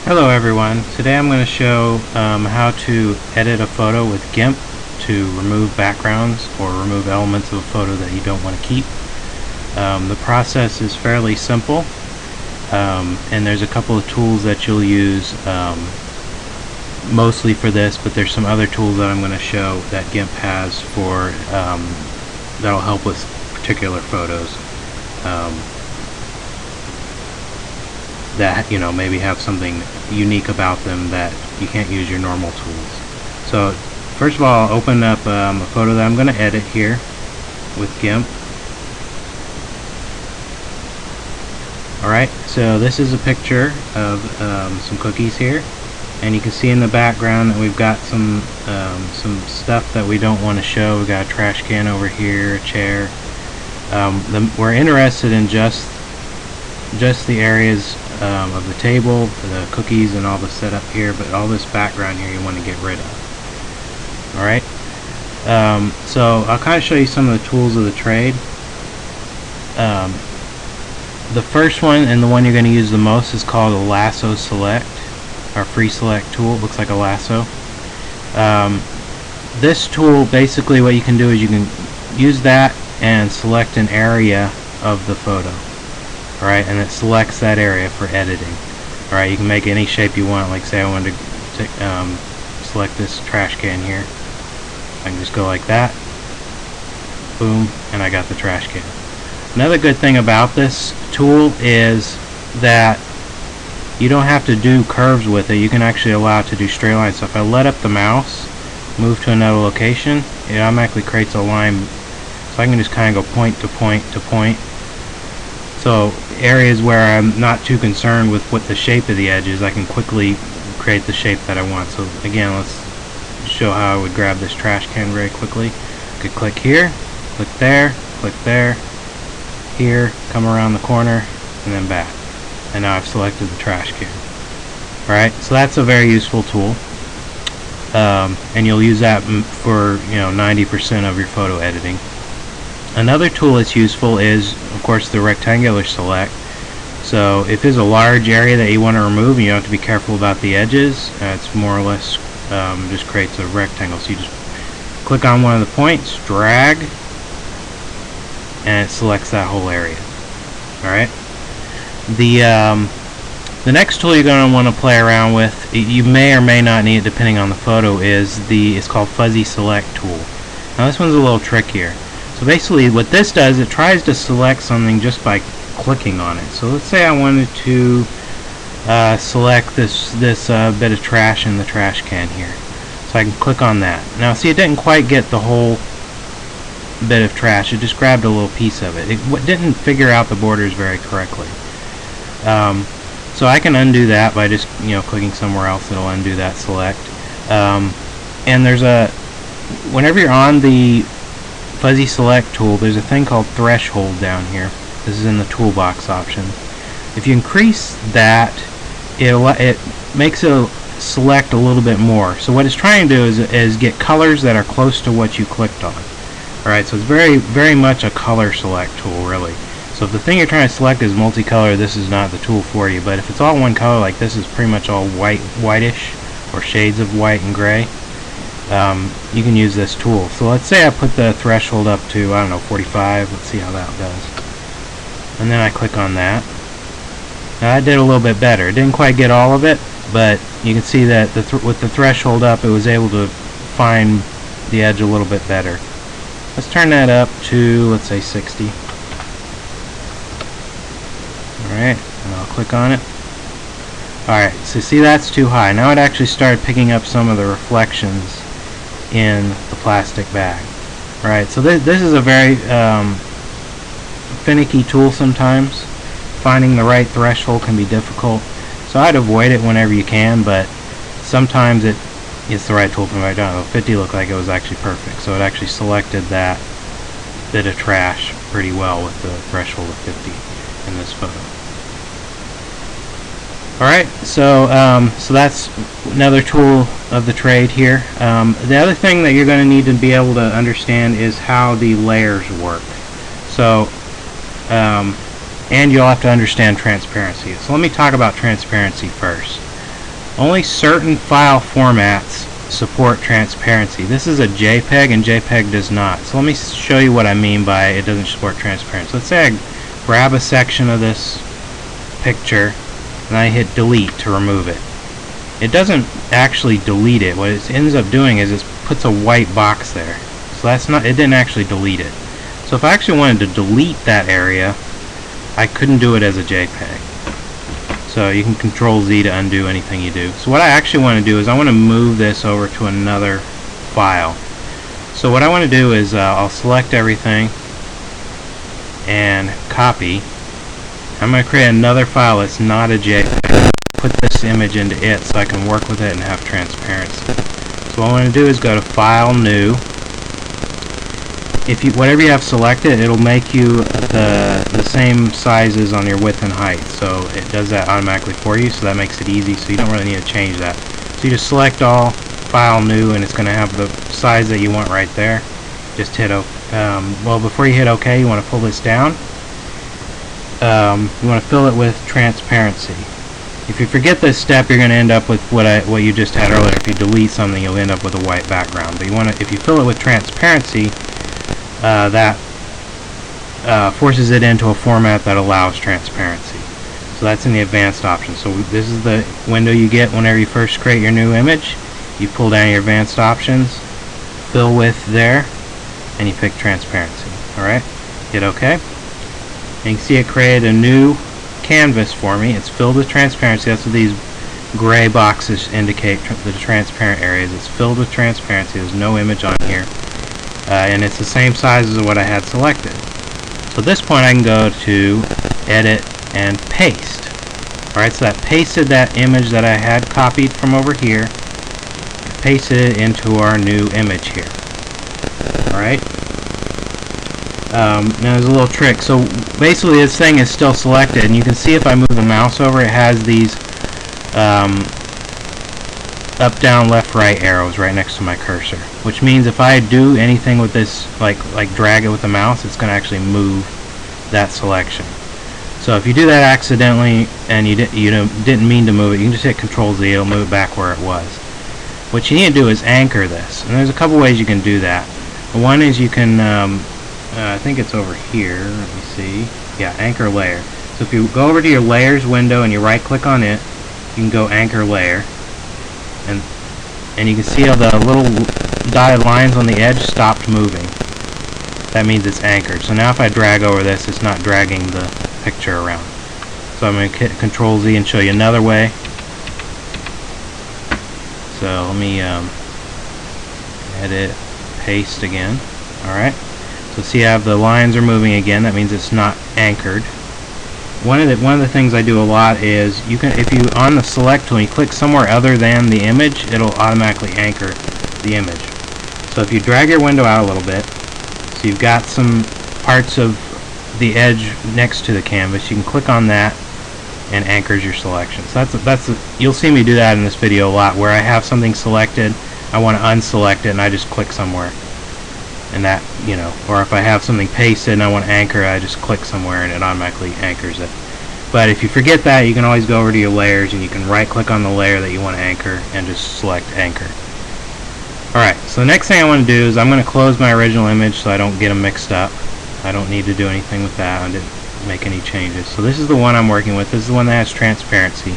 Hello everyone. Today I'm going to show how to edit a photo with GIMP to remove backgrounds or remove elements of a photo that you don't want to keep. The process is fairly simple, and there's a couple of tools that you'll use mostly for this, but there's some other tools that I'm going to show that GIMP has for that'll help with particular photos that maybe have something unique about them that you can't use your normal tools. So first of all, I'll open up a photo that I'm going to edit here with GIMP. Alright, so this is a picture of some cookies here, and you can see in the background that we've got some stuff that we don't want to show. We've got a trash can over here, a chair. We're interested in just the areas of the table, the cookies, and all the setup here, but all this background here you want to get rid of. Alright, so I'll kind of show you some of the tools of the trade. The first one, and the one you're going to use the most, is called a Lasso Select, our free select tool. It looks like a lasso. This tool, basically what you can do is you can use that and select an area of the photo. Alright, and it selects that area for editing. Alright, you can make any shape you want. Like say I wanted to select this trash can here. I can just go like that. Boom, and I got the trash can. Another good thing about this tool is that you don't have to do curves with it. You can actually allow it to do straight lines. So if I let up the mouse, move to another location, it automatically creates a line. So I can just kind of go point to point to point. So areas where I'm not too concerned with what the shape of the edge is, I can quickly create the shape that I want. So again, let's show how I would grab this trash can very quickly. I could click here, click there, here, come around the corner, and then back. And now I've selected the trash can. Alright, so that's a very useful tool. And you'll use that for 90% of your photo editing. Another tool that's useful is, of course, the rectangular select. So if there's a large area that you want to remove and you have to be careful about the edges, it's more or less just creates a rectangle. So you just click on one of the points, drag, and it selects that whole area. Alright. The next tool you're going to want to play around with, you may or may not need it depending on the photo, it's called Fuzzy Select tool. Now this one's a little trickier. So basically what this does, it tries to select something just by clicking on it. So let's say I wanted to select this bit of trash in the trash can here. So I can click on that. Now see, it didn't quite get the whole bit of trash. It just grabbed a little piece of it. It didn't figure out the borders very correctly. So I can undo that by just clicking somewhere else. It'll undo that select. And there's whenever you're on the Fuzzy Select tool, there's a thing called threshold down here. This is in the toolbox option. If you increase that, it makes it select a little bit more. So what it's trying to do is get colors that are close to what you clicked on. Alright, so it's very much a color select tool, really. So if the thing you're trying to select is multicolor, this is not the tool for you. But if it's all one color, like this is pretty much all whitish, or shades of white and gray, you can use this tool. So let's say I put the threshold up to, I don't know, 45. Let's see how that does. And then I click on that. Now that did a little bit better. It didn't quite get all of it, but you can see that with the threshold up, it was able to find the edge a little bit better. Let's turn that up to, let's say, 60. Alright, and I'll click on it. Alright, so see, that's too high. Now it actually started picking up some of the reflections in the plastic bag. Alright, so this is a very finicky tool sometimes. Finding the right threshold can be difficult. So I'd avoid it whenever you can, but sometimes it's the right tool for me. I don't know, 50 looked like it was actually perfect. So it actually selected that bit of trash pretty well with the threshold of 50 in this photo. Alright, so that's another tool of the trade here. The other thing that you're going to need to be able to understand is how the layers work. So, and you'll have to understand transparency. So let me talk about transparency first. only certain file formats support transparency. This is a JPEG and JPEG does not. So let me show you what I mean by it doesn't support transparency. Let's say I grab a section of this picture and I hit delete to remove it. It doesn't actually delete it. What it ends up doing is it puts a white box there. So that's not, it didn't actually delete it. So if I actually wanted to delete that area, I couldn't do it as a JPEG. So you can Control Z to undo anything you do. So what I actually want to do is I want to move this over to another file. So what I want to do is I'll select everything and copy. I'm going to create another file that's not a JPEG. Put this image into it so I can work with it and have transparency. So what I want to do is go to File, New. If you, whatever you have selected, it'll make you the same sizes on your width and height. So it does that automatically for you, so that makes it easy, so you don't really need to change that. So you just select all, File, New, and it's going to have the size that you want right there. Just hit OK. Well, before you hit OK, you want to pull this down. You want to fill it with transparency. If you forget this step, you're going to end up with what you just had earlier. If you delete something, you'll end up with a white background. But you want to, if you fill it with transparency, that forces it into a format that allows transparency. So that's in the advanced option. So this is the window you get whenever you first create your new image. You pull down your advanced options, fill with there, and you pick transparency. Alright, hit OK. And you can see it created a new canvas for me. It's filled with transparency. That's what these gray boxes indicate, the transparent areas. It's filled with transparency. There's no image on here. And it's the same size as what I had selected. So at this point I can go to Edit and Paste. Alright, so that pasted that image that I had copied from over here, pasted it into our new image here. Alright. Now there's a little trick. So basically this thing is still selected, and you can see if I move the mouse over, it has these up, down, left, right arrows right next to my cursor, which means if I do anything with this, like drag it with the mouse, it's going to actually move that selection. So if you do that accidentally and you didn't mean to move it, you can just hit Control Z, it'll move it back where it was. What you need to do is anchor this, and there's a couple ways you can do that. One is you can I think it's over here, let me see, yeah, anchor layer. So if you go over to your layers window and you right click on it, you can go anchor layer, and you can see how the little dotted lines on the edge stopped moving. That means it's anchored. So now if I drag over this, it's not dragging the picture around. So I'm going to hit Control Z and show you another way. So let me edit, paste again. Alright. So see how the lines are moving again. That means it's not anchored. One of the things I do a lot is you can, if you on the select tool and you click somewhere other than the image, it'll automatically anchor the image. So if you drag your window out a little bit, so you've got some parts of the edge next to the canvas, you can click on that and anchors your selection. So you'll see me do that in this video a lot, where I have something selected, I want to unselect it, and I just click somewhere. And that, you know, or if I have something pasted and I want to anchor it, I just click somewhere and it automatically anchors it. But if you forget that, you can always go over to your layers and you can right click on the layer that you want to anchor and just select anchor. Alright, so the next thing I want to do is I'm going to close my original image so I don't get them mixed up. I don't need to do anything with that. I didn't make any changes. So this is the one I'm working with. This is the one that has transparency.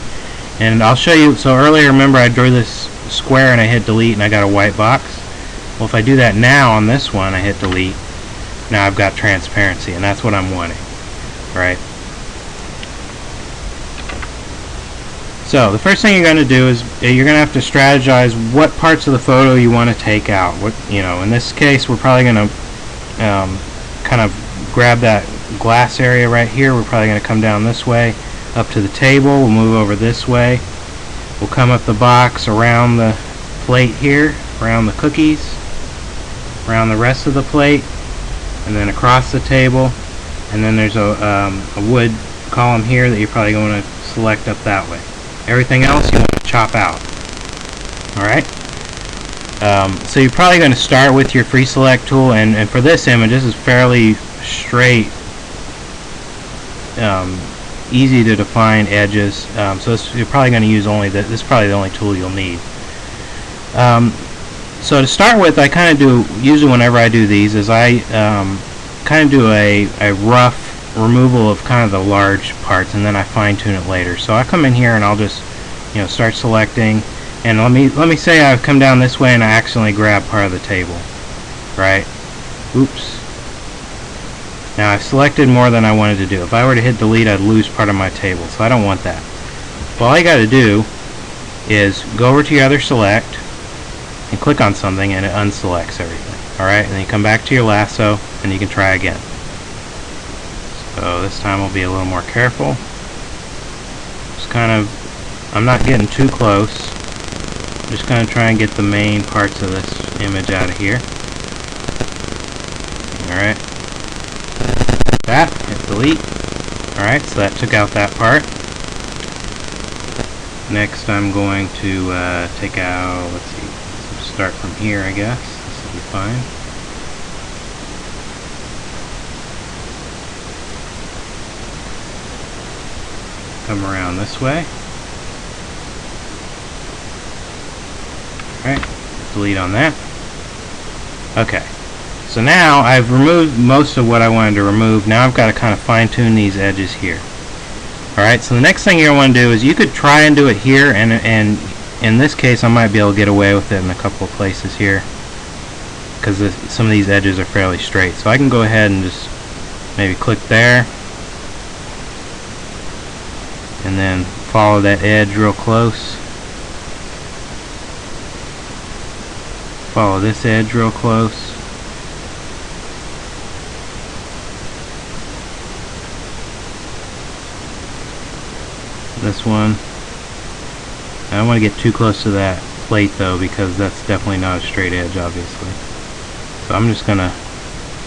And I'll show you, so earlier remember I drew this square and I hit delete and I got a white box. Well, if I do that now on this one, I hit delete, now I've got transparency, and that's what I'm wanting, right? So the first thing you're going to do is you're going to have to strategize what parts of the photo you want to take out. What, you know, in this case, we're probably going to kind of grab that glass area right here. We're probably going to come down this way up to the table. We'll move over this way. We'll come up the box, around the plate here, around the cookies, around the rest of the plate, and then across the table, and then there's a wood column here that you're probably going to select up that way. Everything else you want to chop out. Alright? So you're probably going to start with your free select tool, and for this image, this is fairly straight easy to define edges. So you're probably going to use only this is probably the only tool you'll need. So to start with, I kind of do, usually whenever I do these, is I kind of do a rough removal of kind of the large parts, and then I fine tune it later. So I come in here and I'll just, start selecting, and let me say I've come down this way and I accidentally grab part of the table, right? Oops. Now I've selected more than I wanted to do. If I were to hit delete, I'd lose part of my table, so I don't want that. Well, all you got to do is go over to your other select and click on something, and it unselects everything. Alright, and then you come back to your lasso and you can try again. So this time we'll be a little more careful. Just kind of, I'm not getting too close. I'm just going to try and get the main parts of this image out of here. Alright. That, hit delete. Alright, so that took out that part. Next I'm going to take out, let's see, start from here I guess. This will be fine. Come around this way. Alright, delete on that. Okay, so now I've removed most of what I wanted to remove. Now I've got to kind of fine tune these edges here. Alright, so the next thing you want to do is you could try and do it here, and in this case I might be able to get away with it in a couple of places here because some of these edges are fairly straight. So I can go ahead and just maybe click there and then follow that edge real close. Follow this edge real close. This one. I don't want to get too close to that plate though, because that's definitely not a straight edge, obviously. So I'm just gonna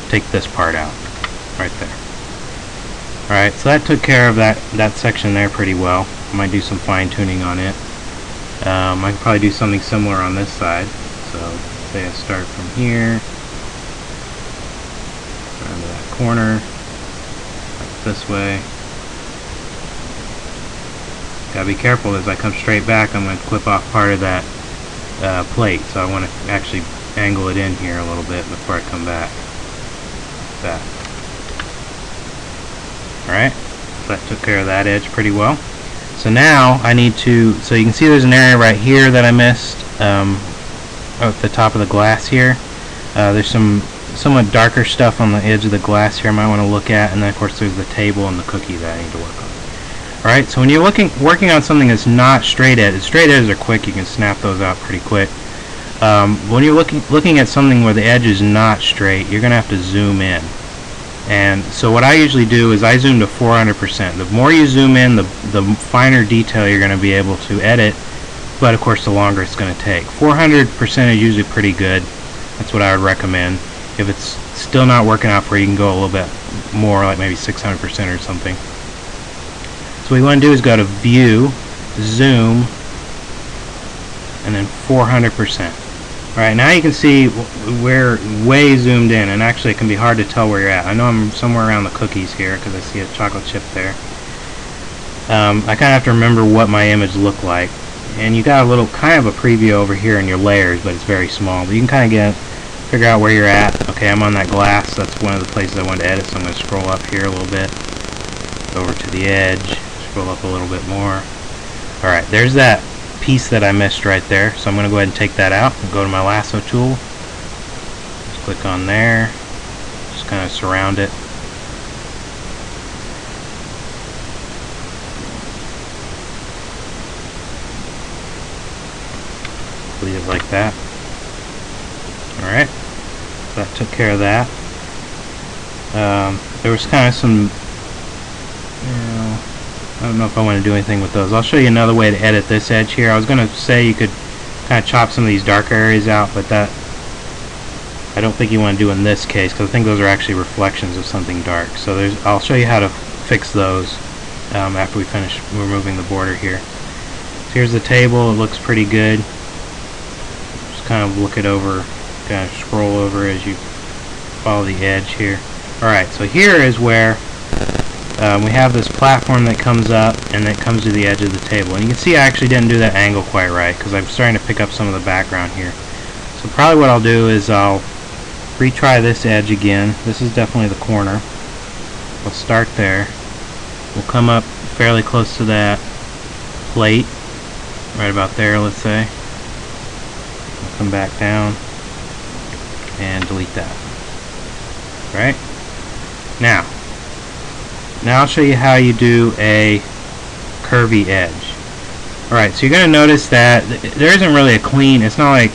take this part out right there. Alright, so that took care of that section there pretty well. I might do some fine tuning on it. I could probably do something similar on this side. So say I start from here, around to that corner, back this way. Gotta be careful as I come straight back. I'm going to clip off part of that plate, so I want to actually angle it in here a little bit before I come back. Like that. Alright, so that took care of that edge pretty well. So now I need to, so you can see there's an area right here that I missed at the top of the glass here. There's some somewhat darker stuff on the edge of the glass here I might want to look at, and then of course there's the table and the cookie that I need to work on. Alright, so when you're working on something that's not straight edges are quick, you can snap those out pretty quick. When you're looking at something where the edge is not straight, you're going to have to zoom in. And so what I usually do is I zoom to 400%. The more you zoom in, the finer detail you're going to be able to edit, but of course the longer it's going to take. 400% is usually pretty good. That's what I would recommend. If it's still not working out for you, you can go a little bit more, like maybe 600% or something. So what you want to do is go to View, Zoom, and then 400%. Alright, now you can see we're way zoomed in, and actually it can be hard to tell where you're at. I know I'm somewhere around the cookies here because I see a chocolate chip there. I kind of have to remember what my image looked like. And you got a little kind of a preview over here in your layers, but it's very small. But you can kind of figure out where you're at. Okay, I'm on that glass. That's one of the places I wanted to edit, so I'm going to scroll up here a little bit. Over to the edge. Scroll up a little bit more. Alright, there's that piece that I missed right there, so I'm going to go ahead and take that out and go to my lasso tool. Just click on there, just kind of surround it. Leave it like that. Alright, so that took care of that. There was kind of some, I don't know if I want to do anything with those. I'll show you another way to edit this edge here. I was going to say you could kind of chop some of these darker areas out, but that I don't think you want to do in this case, because I think those are actually reflections of something dark. So I'll show you how to fix those after we finish removing the border here. So here's the table. It looks pretty good. Just kind of look it over, kind of scroll over as you follow the edge here. Alright, so here is where we have this platform that comes up and that comes to the edge of the table. And you can see I actually didn't do that angle quite right because I'm starting to pick up some of the background here. So probably what I'll do is I'll retry this edge again. This is definitely the corner. We'll start there. We'll come up fairly close to that plate, right about there, let's say. We'll come back down and delete that. Right? Now I'll show you how you do a curvy edge. Alright, so you're going to notice that there isn't really a clean, it's not like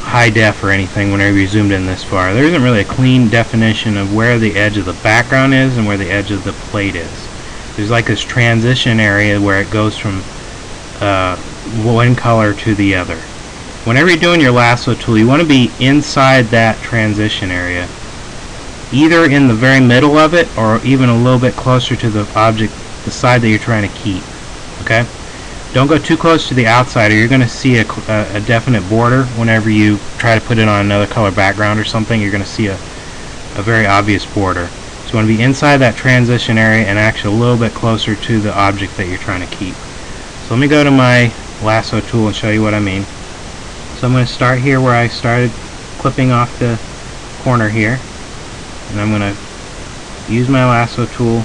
high def or anything whenever you zoomed in this far. There isn't really a clean definition of where the edge of the background is and where the edge of the plate is. There's like this transition area where it goes from one color to the other. Whenever you're doing your lasso tool, you want to be inside that transition area, either in the very middle of it or even a little bit closer to the object, the side that you're trying to keep. Okay? Don't go too close to the outside or you're going to see a definite border whenever you try to put it on another color background or something. You're going to see a very obvious border. So you want to be inside that transition area and actually a little bit closer to the object that you're trying to keep. So let me go to my lasso tool and show you what I mean. So I'm going to start here where I started clipping off the corner here. And I'm going to use my lasso tool.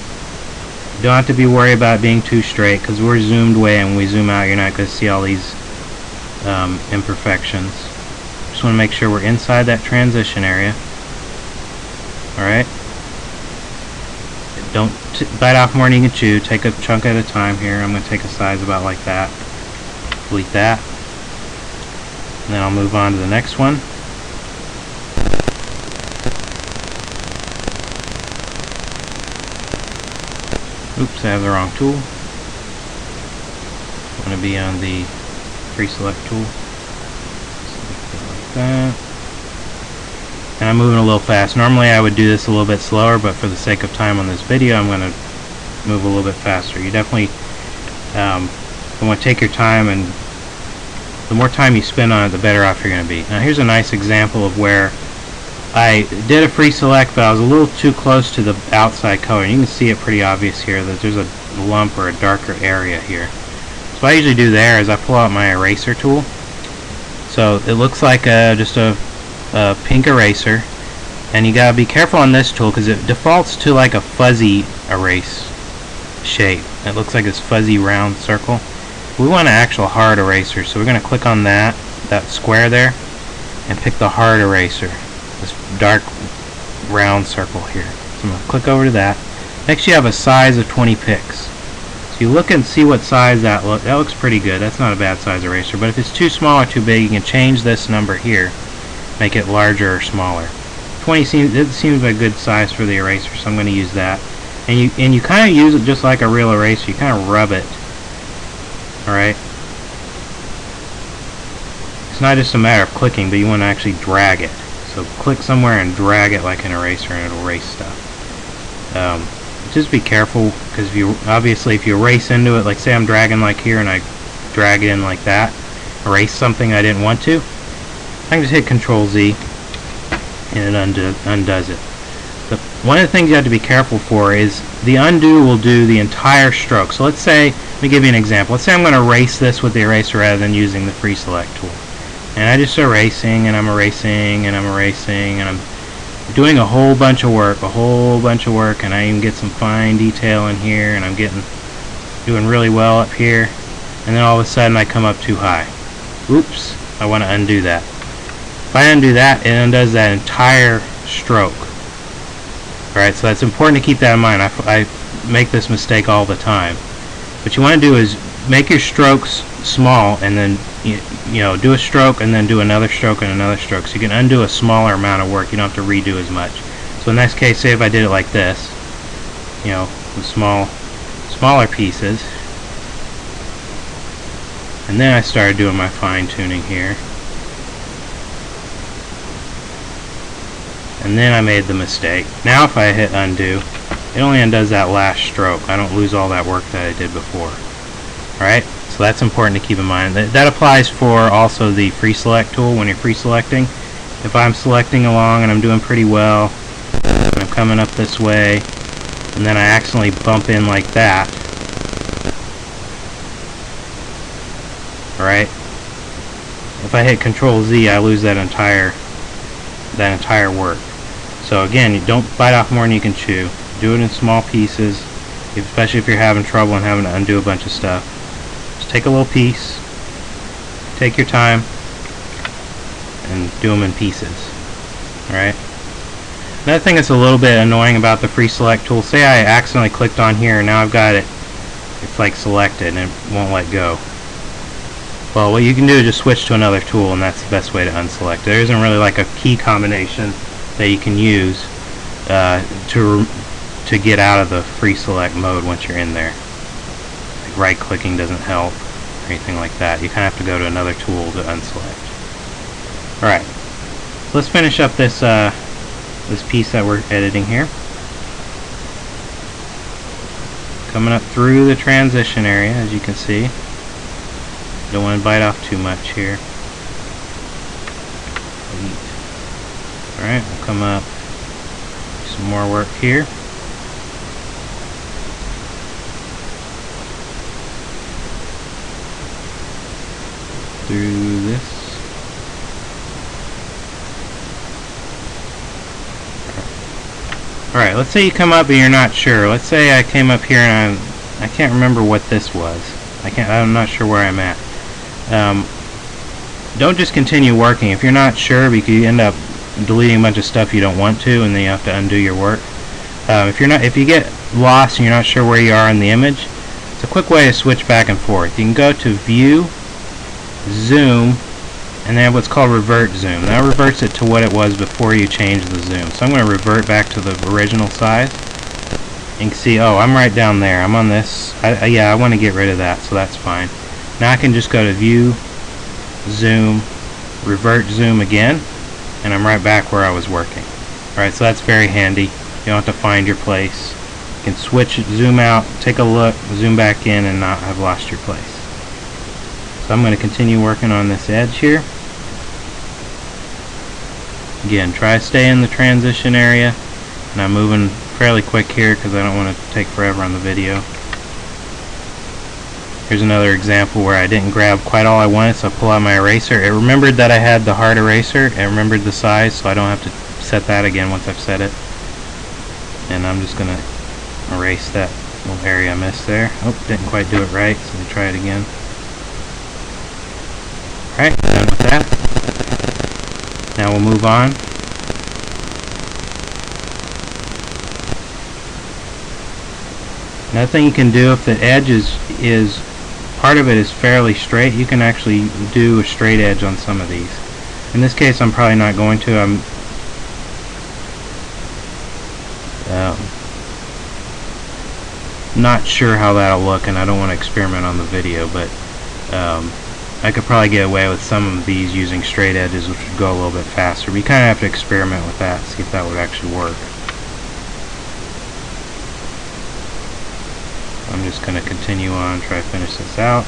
You don't have to be worried about being too straight because we're zoomed way, and when we zoom out you're not going to see all these imperfections. Just want to make sure we're inside that transition area. Alright? Don't bite off more than you can chew. Take a chunk at a time here. I'm going to take a size about like that. Delete that. And then I'll move on to the next one. Oops, I have the wrong tool. I want to be on the free select tool. Select it like that. And I'm moving a little fast. Normally I would do this a little bit slower, but for the sake of time on this video, I'm going to move a little bit faster. You definitely want to take your time, and the more time you spend on it, the better off you're going to be. Now here's a nice example of where I did a free select, but I was a little too close to the outside color. And you can see it pretty obvious here that there's a lump or a darker area here. So what I usually do there is I pull out my eraser tool. So it looks like just a pink eraser, and you gotta be careful on this tool because it defaults to like a fuzzy erase shape. It looks like this fuzzy round circle. We want an actual hard eraser, so we're going to click on that square there and pick the hard eraser, this dark round circle here. So I'm going to click over to that. Next you have a size of 20 pixels. So you look and see what size that looks pretty good. That's not a bad size eraser, but if it's too small or too big, you can change this number here, make it larger or smaller. 20 seems like a good size for the eraser, so I'm going to use that. And you kind of use it just like a real eraser. You kind of rub it. Alright? It's not just a matter of clicking, but you want to actually drag it. So click somewhere and drag it like an eraser and it'll erase stuff. Just be careful, because obviously if you erase into it, like say I'm dragging like here and I drag it in like that, erase something I didn't want to, I can just hit Control Z and it undoes it. One of the things you have to be careful for is the undo will do the entire stroke. So let's say, let me give you an example. Let's say I'm going to erase this with the eraser rather than using the free select tool. And I just erasing and I'm erasing and I'm erasing and I'm doing a whole bunch of work, and I even get some fine detail in here, and I'm doing really well up here, and then all of a sudden I come up too high. Oops, I want to undo that. If I undo that, it undoes that entire stroke. Alright, so that's important to keep that in mind. I make this mistake all the time. What you want to do is make your strokes small, and then do a stroke and then do another stroke and another stroke, so you can undo a smaller amount of work. You don't have to redo as much. So in this case, say if I did it like this, with smaller pieces, and then I started doing my fine tuning here, and then I made the mistake. Now if I hit undo, it only undoes that last stroke. I don't lose all that work that I did before. Alright, so that's important to keep in mind. That applies for also the free select tool when you're free selecting. If I'm selecting along and I'm doing pretty well, and I'm coming up this way, and then I accidentally bump in like that. Alright? If I hit Control Z, I lose that entire work. So again, you don't bite off more than you can chew. Do it in small pieces, especially if you're having trouble and having to undo a bunch of stuff. Just take a little piece, take your time, and do them in pieces. Alright? Another thing that's a little bit annoying about the free select tool, say I accidentally clicked on here and now I've got it, it's like selected and it won't let go. Well, what you can do is just switch to another tool, and that's the best way to unselect. There isn't really like a key combination that you can use to get out of the free select mode once you're in there. Like right clicking doesn't help or anything like that. You kind of have to go to another tool to unselect. Alright, so let's finish up this this piece that we're editing here. Coming up through the transition area, as you can see. Don't want to bite off too much here. Alright, we'll come up, do some more work here. Through this. Alright, let's say you come up and you're not sure. Let's say I came up here and I can't remember what this was. I'm not sure where I'm at. Don't just continue working. If you're not sure, because you end up deleting a bunch of stuff you don't want to, and then you have to undo your work. If you get lost and you're not sure where you are in the image, it's a quick way to switch back and forth. You can go to View, Zoom, and then what's called Revert Zoom. That reverts it to what it was before you changed the zoom. So I'm going to revert back to the original size. You can see, oh, I'm right down there. I'm on this. Yeah, I want to get rid of that, so that's fine. Now I can just go to View, Zoom, Revert Zoom again, and I'm right back where I was working. Alright, so that's very handy. You don't have to find your place. You can switch it, zoom out, take a look, zoom back in, and not have lost your place. So I'm going to continue working on this edge here. Again, try to stay in the transition area, and I'm moving fairly quick here because I don't want to take forever on the video. Here's another example where I didn't grab quite all I wanted, so I pull out my eraser. It remembered that I had the hard eraser. It remembered the size, so I don't have to set that again once I've set it. And I'm just going to erase that little area I missed there. Oh, didn't quite do it right, so let me try it again. Alright, done with that. Now we'll move on. Another thing you can do, if the edge is part of it is fairly straight, you can actually do a straight edge on some of these. In this case, I'm probably not going to. I'm not sure how that'll look, and I don't want to experiment on the video, but I could probably get away with some of these using straight edges, which would go a little bit faster. But you kind of have to experiment with that, see if that would actually work. I'm just going to continue on, try to finish this out.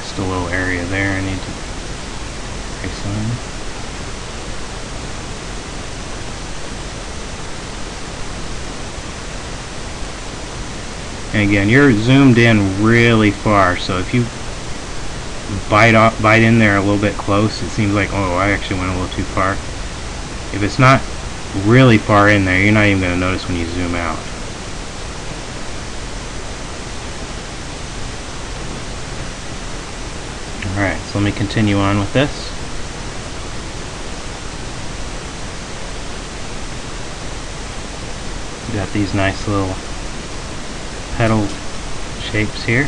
Just a little area there I need to trace on. And again, you're zoomed in really far, so if you bite in there a little bit close, it seems like, oh, I actually went a little too far. If it's not really far in there, you're not even going to notice when you zoom out. Alright, so let me continue on with this. Got these nice little petal shapes here.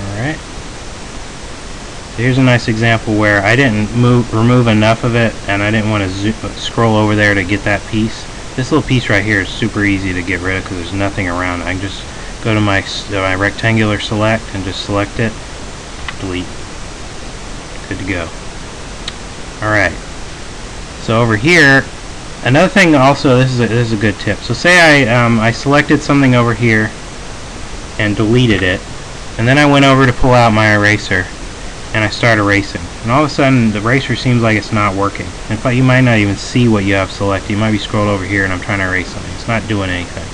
Alright. So here's a nice example where I didn't remove enough of it, and I didn't want to scroll over there to get that piece. This little piece right here is super easy to get rid of because there's nothing around it. I can just go to my rectangular select and just select it, delete. Good to go. Alright. So over here, another thing also, this is a good tip. So say I selected something over here and deleted it, and then I went over to pull out my eraser and I start erasing, and all of a sudden the eraser seems like it's not working. In fact, you might not even see what you have selected. You might be scrolled over here and I'm trying to erase something. It's not doing anything.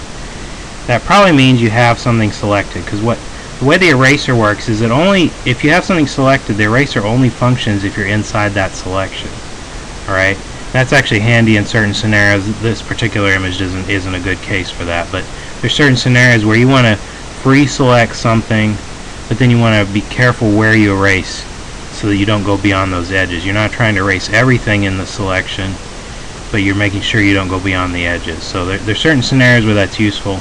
That probably means you have something selected, because the way the eraser works is that only if you have something selected, the eraser only functions if you're inside that selection. Alright? That's actually handy in certain scenarios. This particular image isn't a good case for that, but there's certain scenarios where you want to free select something, but then you want to be careful where you erase so that you don't go beyond those edges. You're not trying to erase everything in the selection, but you're making sure you don't go beyond the edges. So there's certain scenarios where that's useful,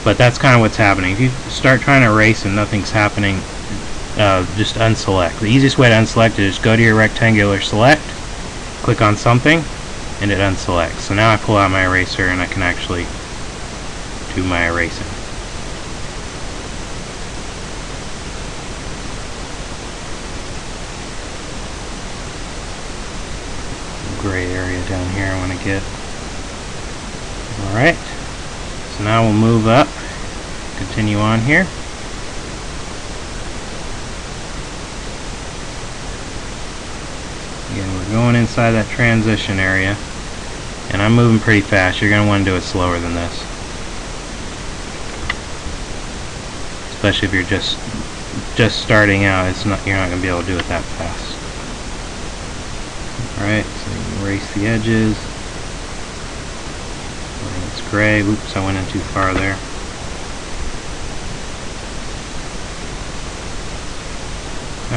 but that's kind of what's happening. If you start trying to erase and nothing's happening, just unselect. The easiest way to unselect is just go to your rectangular select, click on something, and it unselects. So now I pull out my eraser and I can actually do my erasing. Gray area down here I want to get. Alright, so now we'll move up, continue on here. Again, we're going inside that transition area, and I'm moving pretty fast. You're going to want to do it slower than this, especially if you're just starting out. You're not going to be able to do it that fast. Alright, so you erase the edges. It's gray. Oops, I went in too far there.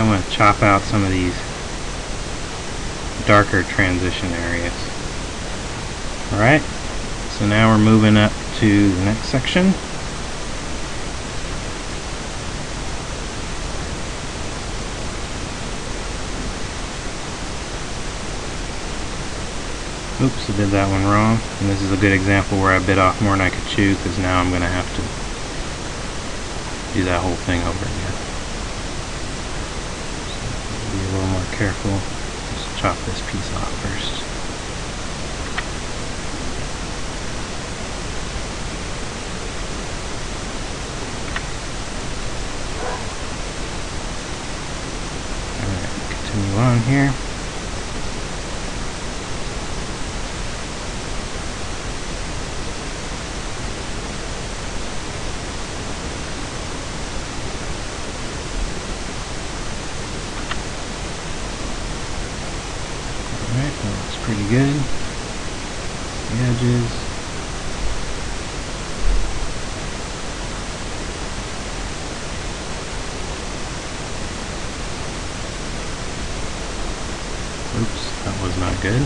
I want to chop out some of these darker transition areas. Alright, so now we're moving up to the next section. Oops, I did that one wrong. And this is a good example where I bit off more than I could chew, because now I'm going to have to do that whole thing over again. So be a little more careful. Just chop this piece off first. Alright, continue on here. Alright, that looks pretty good. The edges. Oops, that was not good.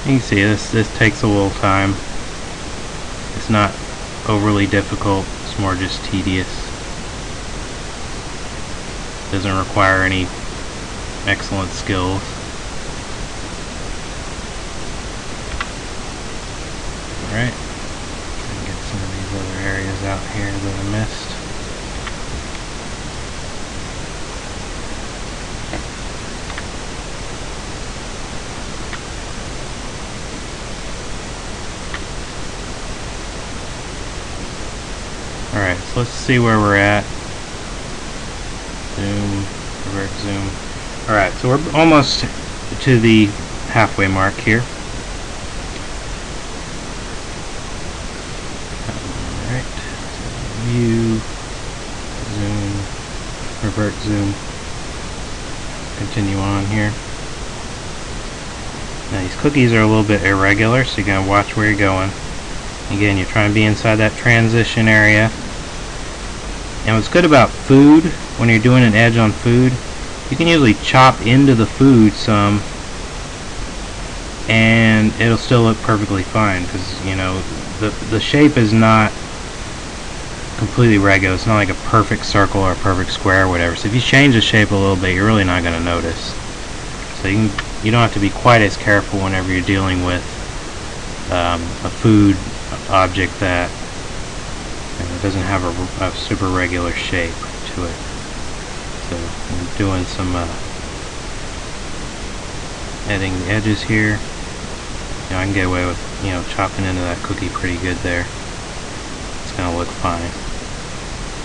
You can see this takes a little time. It's not overly difficult, it's more just tedious. Doesn't require any excellent skills. Alright, try and get some of these other areas out here that I missed. Alright, so let's see where we're at. Zoom, revert zoom. Alright, so we're almost to the halfway mark here. Alright, so view, zoom, revert zoom. Continue on here. Now these cookies are a little bit irregular, so you gotta watch where you're going. Again, you're trying to be inside that transition area. And what's good about food, when you're doing an edge on food, you can usually chop into the food some and it'll still look perfectly fine, because you know the shape is not completely regular. It's not like a perfect circle or a perfect square or whatever. So if you change the shape a little bit, you're really not going to notice. So you don't have to be quite as careful whenever you're dealing with a food object that doesn't have a super regular shape to it. So I'm doing some editing the edges here. I can get away with chopping into that cookie pretty good there. It's gonna look fine.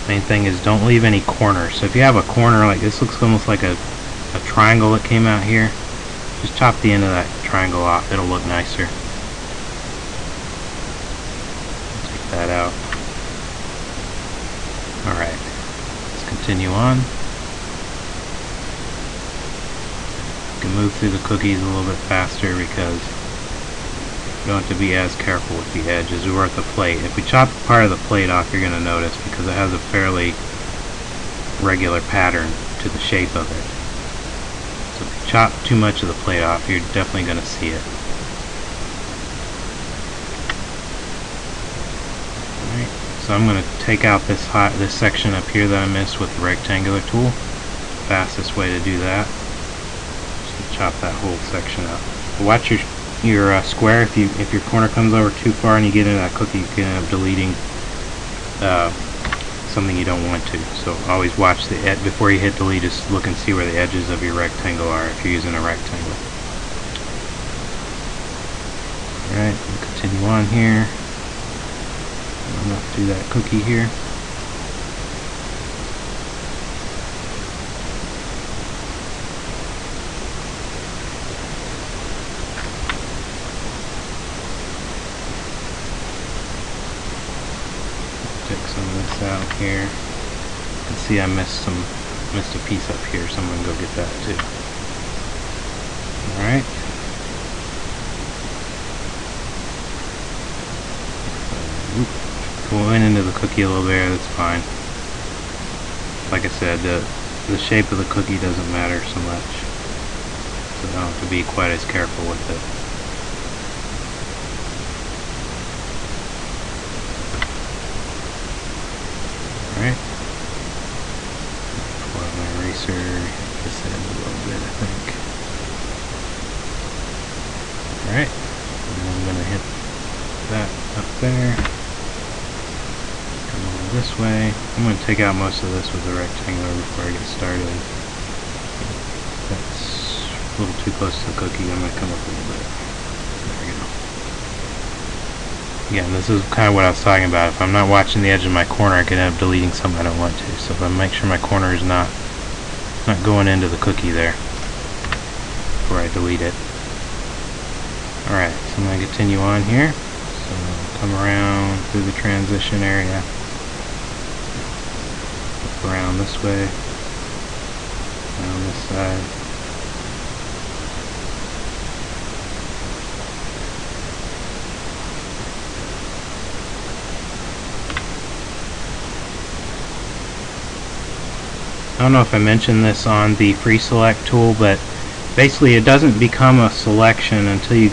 Main thing is don't leave any corners. So if you have a corner like this, looks almost like a triangle that came out here, just chop the end of that triangle off. It'll look nicer. Take that out. Alright, let's continue on. You can move through the cookies a little bit faster because you don't have to be as careful with the edges. We're at the plate. If we chop part of the plate off, you're going to notice because it has a fairly regular pattern to the shape of it. So if you chop too much of the plate off, you're definitely going to see it. Alright, so I'm going to take out this section up here that I missed with the rectangular tool. Fastest way to do that is to chop that whole section up. Watch your square. If your corner comes over too far and you get into that cookie, you can end up deleting something you don't want to. So always watch the edge before you hit delete. Just look and see where the edges of your rectangle are if you're using a rectangle. Alright, we'll continue on here. I'm going to do that cookie here. Take some of this out here. You can see I missed a piece up here, so I'm going to go get that too. Alright. Going into the cookie a little bit, that's fine. Like I said, the shape of the cookie doesn't matter so much, so I don't have to be quite as careful with it. Alright. Pull out my eraser, hit this end a little bit, I think. Alright, and I'm going to hit that up there. This way. I'm going to take out most of this with the rectangular before I get started. That's a little too close to the cookie. I'm going to come up a little bit. There we go. Again, this is kind of what I was talking about. If I'm not watching the edge of my corner, I could end up deleting something I don't want to. So if I make sure my corner is not going into the cookie there before I delete it. Alright, so I'm going to continue on here. So come around through the transition area. Around this way, around this side. I don't know if I mentioned this on the free select tool, but basically it doesn't become a selection until you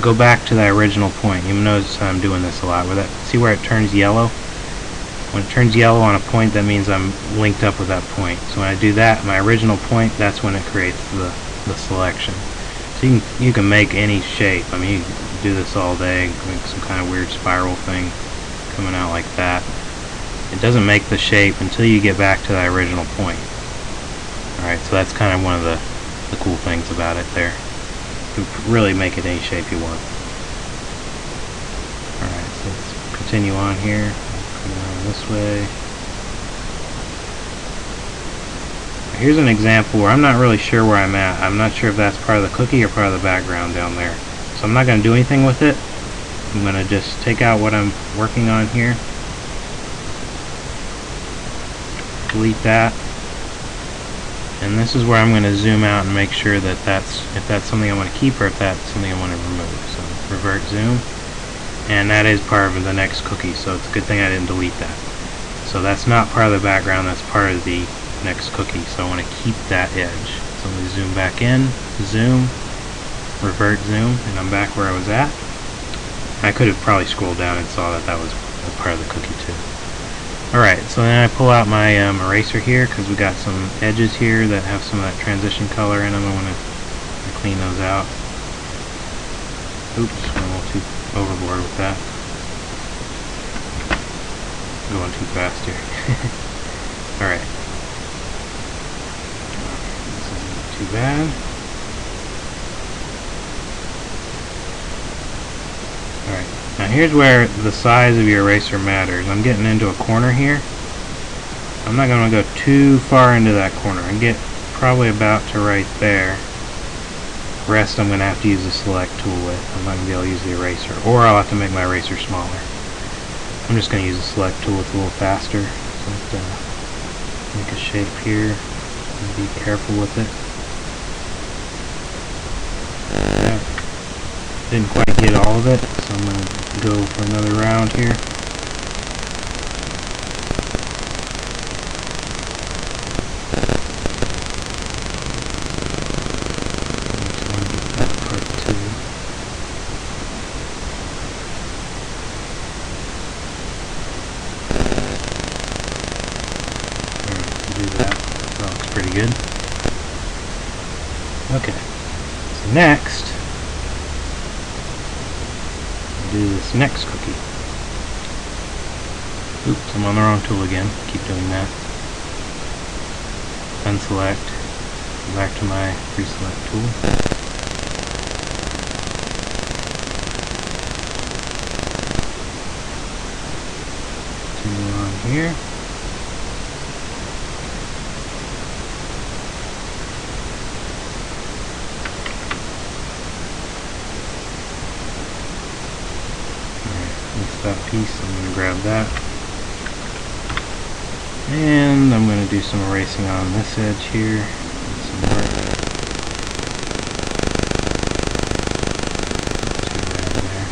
go back to that original point. You'll notice I'm doing this a lot. See where it turns yellow? When it turns yellow on a point, that means I'm linked up with that point. So when I do that, my original point, that's when it creates the selection. So you can make any shape. I mean, you can do this all day, make some kind of weird spiral thing coming out like that. It doesn't make the shape until you get back to that original point. Alright, so that's kind of one of the cool things about it there. You can really make it any shape you want. Alright, so let's continue on here. Come around this way. Here's an example where I'm not really sure where I'm at. I'm not sure if that's part of the cookie or part of the background down there. So I'm not going to do anything with it. I'm going to just take out what I'm working on here. Delete that. And this is where I'm going to zoom out and make sure that if that's something I want to keep or if that's something I want to remove. So revert zoom. And that is part of the next cookie, so it's a good thing I didn't delete that. So that's not part of the background, that's part of the next cookie, so I want to keep that edge. So I'm going to zoom back in, zoom, revert zoom, and I'm back where I was at. I could have probably scrolled down and saw that that was a part of the cookie too. Alright, so then I pull out my eraser here because we got some edges here that have some of that transition color in them. I want to clean those out. Oops, I'm a little too overboard with that. Going too fast here. Alright. This isn't too bad. Alright, now here's where the size of your eraser matters. I'm getting into a corner here. I'm not going to go too far into that corner. I get probably about to right there. The rest I'm going to have to use the select tool with. I'm not going to be able to use the eraser, or I'll have to make my eraser smaller. I'm just going to use the select tool. It's a little faster. So make a shape here and be careful with it. Yeah. Didn't quite get all of it, so I'm going to go for another round here. Pretty good. Okay, so next, I'll do this next cookie. Oops, I'm on the wrong tool again. Keep doing that. Unselect, go back to my pre-select tool. Continue on here. That piece, I'm going to grab that, and I'm going to do some erasing on this edge here. Some work. Too bad there.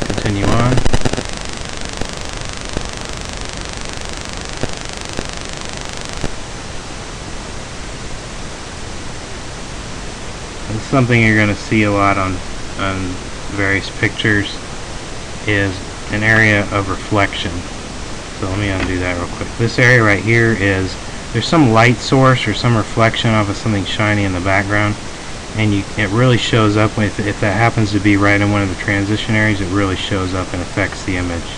Continue on. Something you're going to see a lot on various pictures is an area of reflection. So let me undo that real quick. This area right here is, there's some light source or some reflection off of something shiny in the background, and it really shows up if that happens to be right in one of the transition areas. It really shows up and affects the image.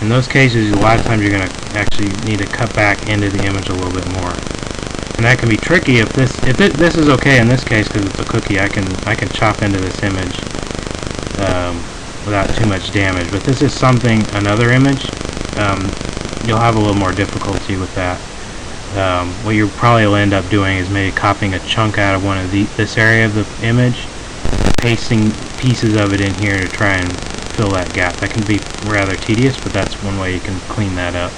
In those cases, a lot of times you're going to actually need to cut back into the image a little bit more. And that can be tricky if this is okay in this case because it's a cookie. I can chop into this image without too much damage. But this is another image. You'll have a little more difficulty with that. What you probably will end up doing is maybe copying a chunk out of this area of the image, pasting pieces of it in here to try and fill that gap. That can be rather tedious, but that's one way you can clean that up.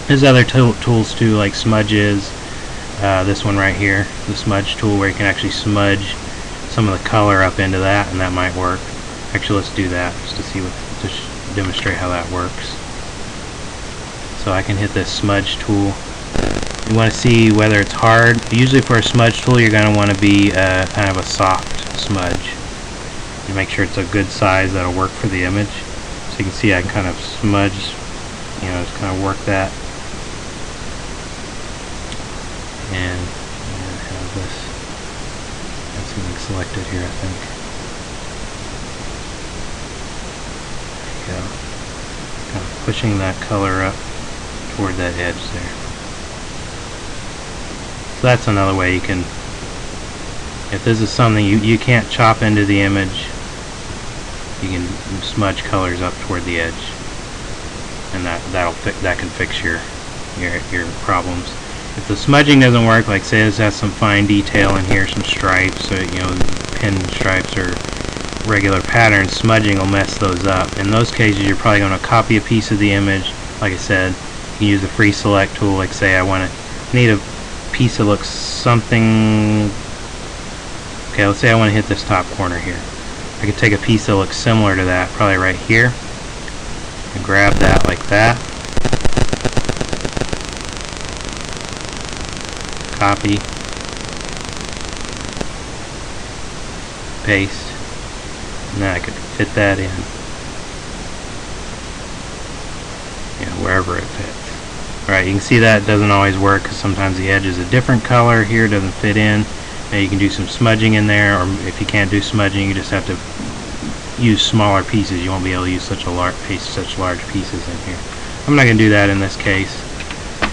There's other tools too, like smudges. This one right here, the smudge tool, where you can actually smudge some of the color up into that, and that might work. Actually, let's do that just to demonstrate how that works. So I can hit this smudge tool. You want to see whether it's hard. Usually for a smudge tool, you're going to want to be kind of a soft smudge. You make sure it's a good size that'll work for the image. So you can see I can kind of smudge, just kind of work that. And I'm going to have this, have something selected here, I think. There you go. Kind of pushing that color up toward that edge there. So that's another way you can, if this is something you can't chop into the image, you can smudge colors up toward the edge, and that can fix your problems. If the smudging doesn't work, like say this has some fine detail in here, some stripes, or pin stripes or regular patterns, smudging will mess those up. In those cases, you're probably going to copy a piece of the image. Like I said, you can use the free select tool. Like say I need a piece that looks something. Okay, let's say I want to hit this top corner here. I could take a piece that looks similar to that, probably right here, and grab that like that. copy, paste, and then I could fit that in, wherever it fits. Alright, you can see that doesn't always work because sometimes the edge is a different color. Here it doesn't fit in. Now you can do some smudging in there, or if you can't do smudging, you just have to use smaller pieces. You won't be able to use such large pieces in here. I'm not going to do that in this case.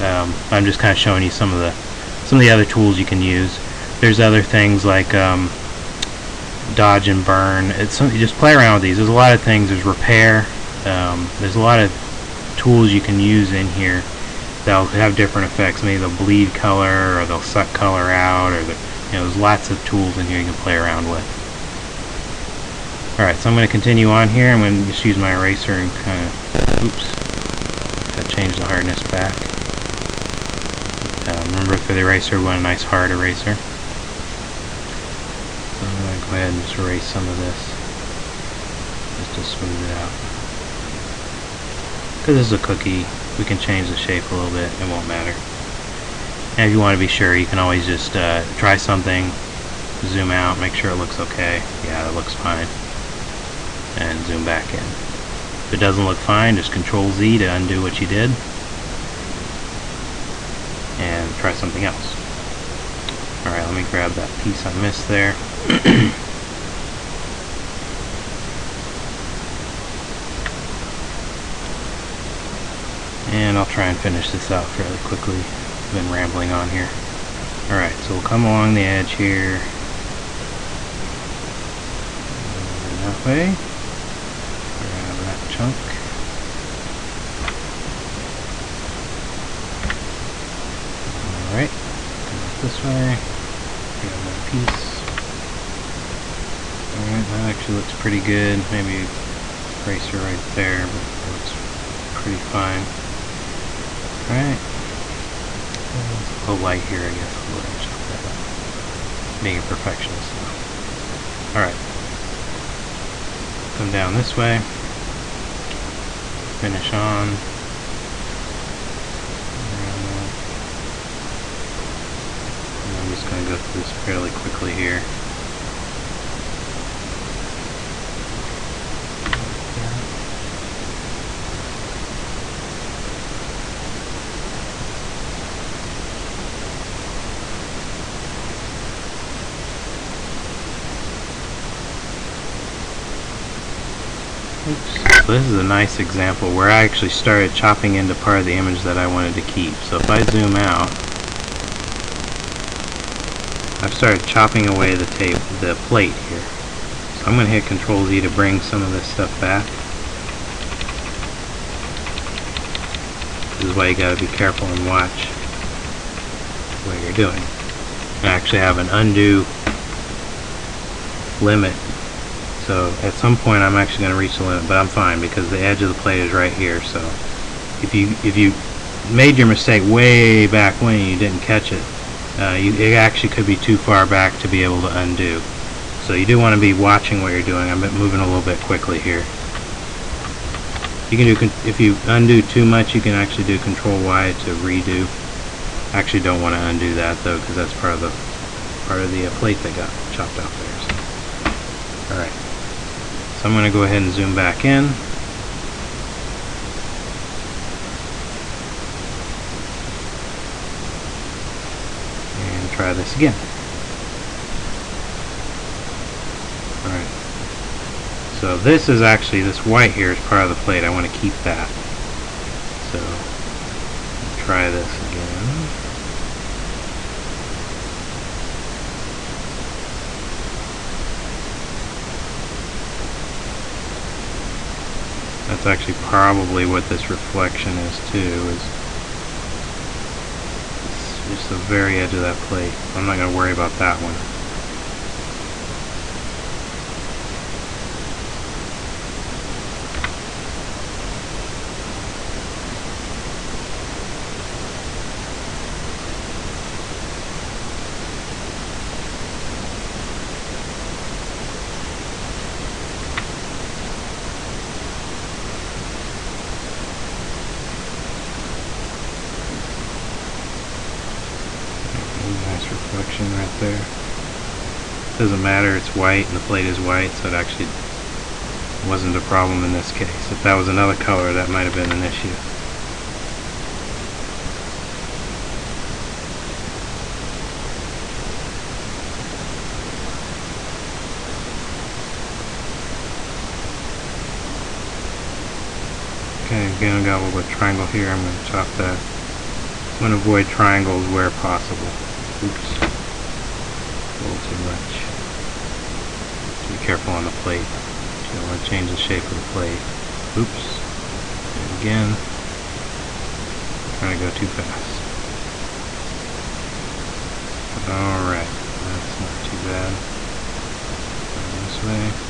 I'm just kind of showing you some of the other tools you can use. There's other things like dodge and burn. You just play around with these. There's a lot of things. There's repair. There's a lot of tools you can use in here. They'll have different effects. Maybe they'll bleed color, or they'll suck color out, or there's lots of tools in here you can play around with. Alright, so I'm going to continue on here. I'm going to just use my eraser and kind of, oops, gotta change the hardness back. Remember, for the eraser, we want a nice hard eraser. So I'm going to go ahead and just erase some of this, just to smooth it out. Because this is a cookie, we can change the shape a little bit, it won't matter. And if you want to be sure, you can always just try something, zoom out, make sure it looks okay. Yeah, it looks fine. And zoom back in. If it doesn't look fine, just Control Z to undo what you did. And try something else. Alright, let me grab that piece I missed there. And I'll try and finish this out fairly quickly. I've been rambling on here. Alright, so we'll come along the edge here. And that way. Grab that chunk. Alright, come this way. Grab that piece. Alright, that actually looks pretty good. Maybe eraser right there, but it looks pretty fine. Alright. A little light here, I guess. I'll go ahead and chop that up. Being a perfectionist now. Alright. Come down this way. Finish on. And I'm just going to go through this fairly quickly here. Oops. So this is a nice example where I actually started chopping into part of the image that I wanted to keep. So if I zoom out, I've started chopping away the plate here. So I'm going to hit Control Z to bring some of this stuff back. This is why you got to be careful and watch what you're doing. I actually have an undo limit. So at some point I'm actually going to reach the limit, but I'm fine because the edge of the plate is right here. So if you made your mistake way back when and you didn't catch it, it actually could be too far back to be able to undo. So you do want to be watching what you're doing. I'm moving a little bit quickly here. You can do, if you undo too much, you can actually do Control Y to redo. I actually don't want to undo that though, because that's part of the plate that got chopped off there. So. All right. So I'm going to go ahead and zoom back in. And try this again. Alright. So this is actually, this white here is part of the plate. I want to keep that. So, try this again. That's actually probably what this reflection is too, is just the very edge of that plate. I'm not going to worry about that one. nice reflection right there. Doesn't matter, it's white and the plate is white, so it actually wasn't a problem in this case. If that was another color, that might have been an issue. Okay, again, I got a little bit of triangle here. I'm going to chop that. I'm going to avoid triangles where possible. Oops. A little too much. Be careful on the plate. You don't want to change the shape of the plate. Oops. And again. Trying to go too fast. Alright. That's not too bad. This way.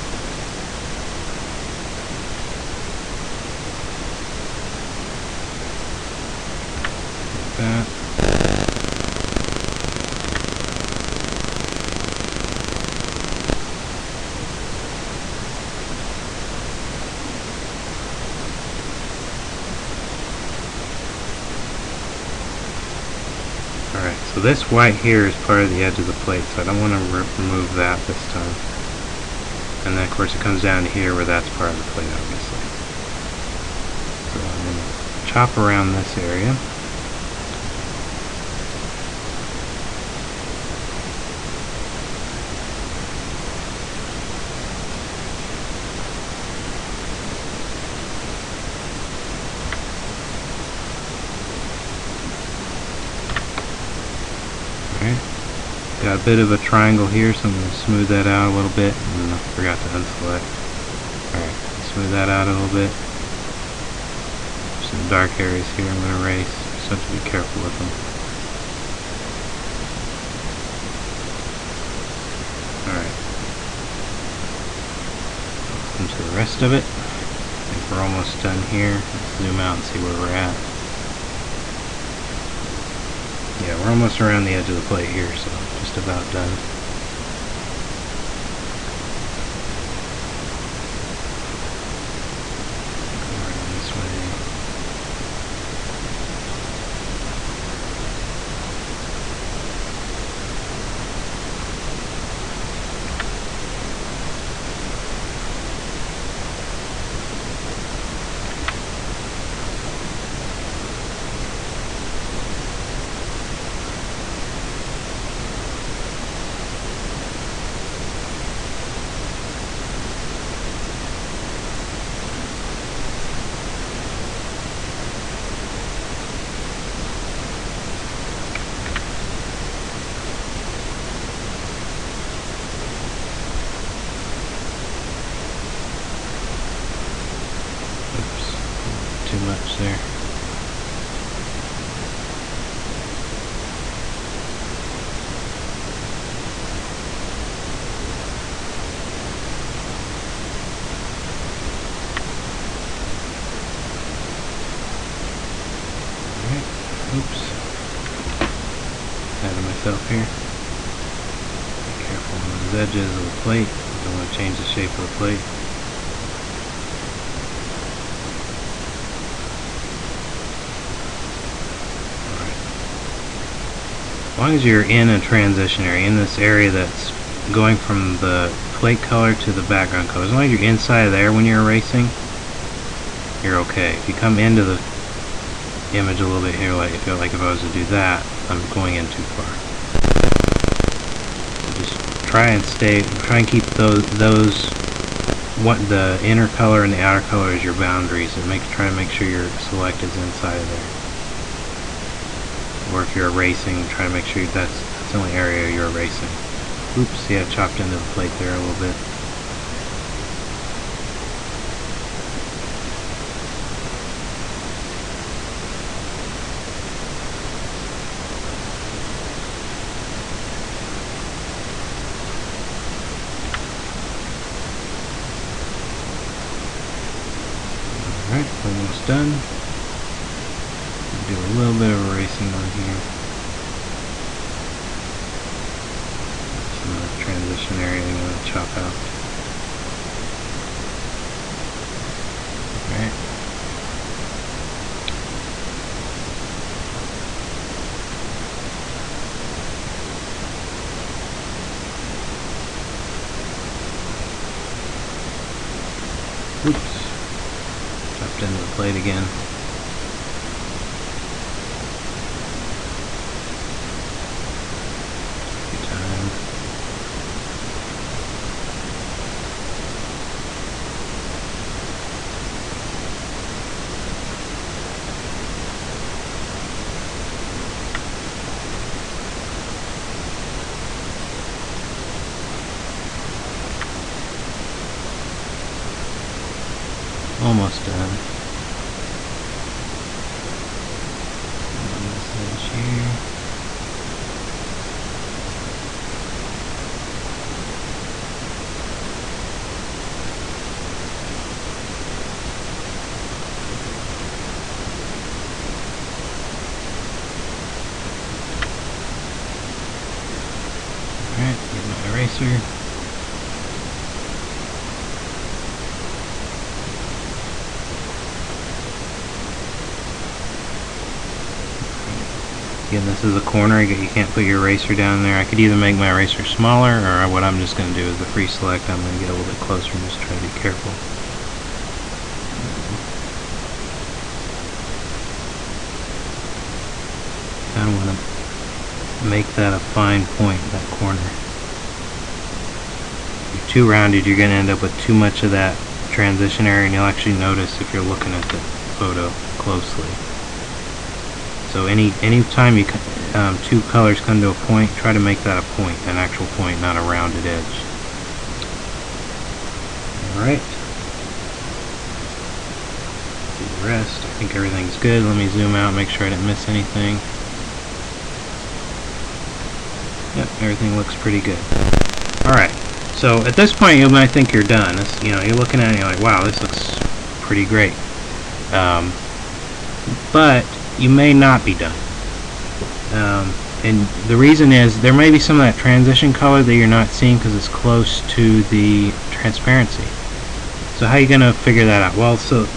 That. Alright, so this white here is part of the edge of the plate, so I don't want to remove that this time. And then of course it comes down to here where that's part of the plate, obviously. So I'm going to chop around this area. Got a bit of a triangle here, so I'm going to smooth that out a little bit. And I forgot to unselect. Alright, smooth that out a little bit. Some dark areas here I'm going to erase. Just have to be careful with them. Alright. Into the rest of it. I think we're almost done here. Let's zoom out and see where we're at. Yeah, we're almost around the edge of the plate here, so just about done. Around this way. Too much there. Alright, oops. Ahead of myself here. Be careful on those edges of the plate. Don't want to change the shape of the plate. As long as you're in a transition area, in this area that's going from the plate color to the background color, as long as you're inside of there when you're erasing, you're okay. If you come into the image a little bit here, like if I was to do that, I'm going in too far. So just try and keep those what the inner color and the outer color is your boundaries, and try to make sure your select is inside of there. Or if you're erasing, try to make sure that's the only area you're erasing. Oops, see, I chopped into the plate there a little bit. Alright, almost done. Do a little bit of erasing on here. Some transition area I'm going to chop out. Alright. snapped into the plate again. Good time. Almost done. This edge here. Alright, get my eraser. Again, this is a corner, you can't put your eraser down there. I could either make my eraser smaller, or what I'm just going to do is the free select. I'm going to get a little bit closer and just try to be careful. Kind of want to make that a fine point, that corner. If you're too rounded, you're going to end up with too much of that transition area, and you'll actually notice if you're looking at the photo closely. So any time you two colors come to a point, try to make that a point, an actual point, not a rounded edge. Alright. Do the rest. I think everything's good. Let me zoom out, make sure I didn't miss anything. Yep, everything looks pretty good. Alright. So at this point you might think you're done. This, you're looking at it and you're like, wow, this looks pretty great. But you may not be done. And the reason is there may be some of that transition color that you're not seeing because it's close to the transparency. So how are you going to figure that out? Well, so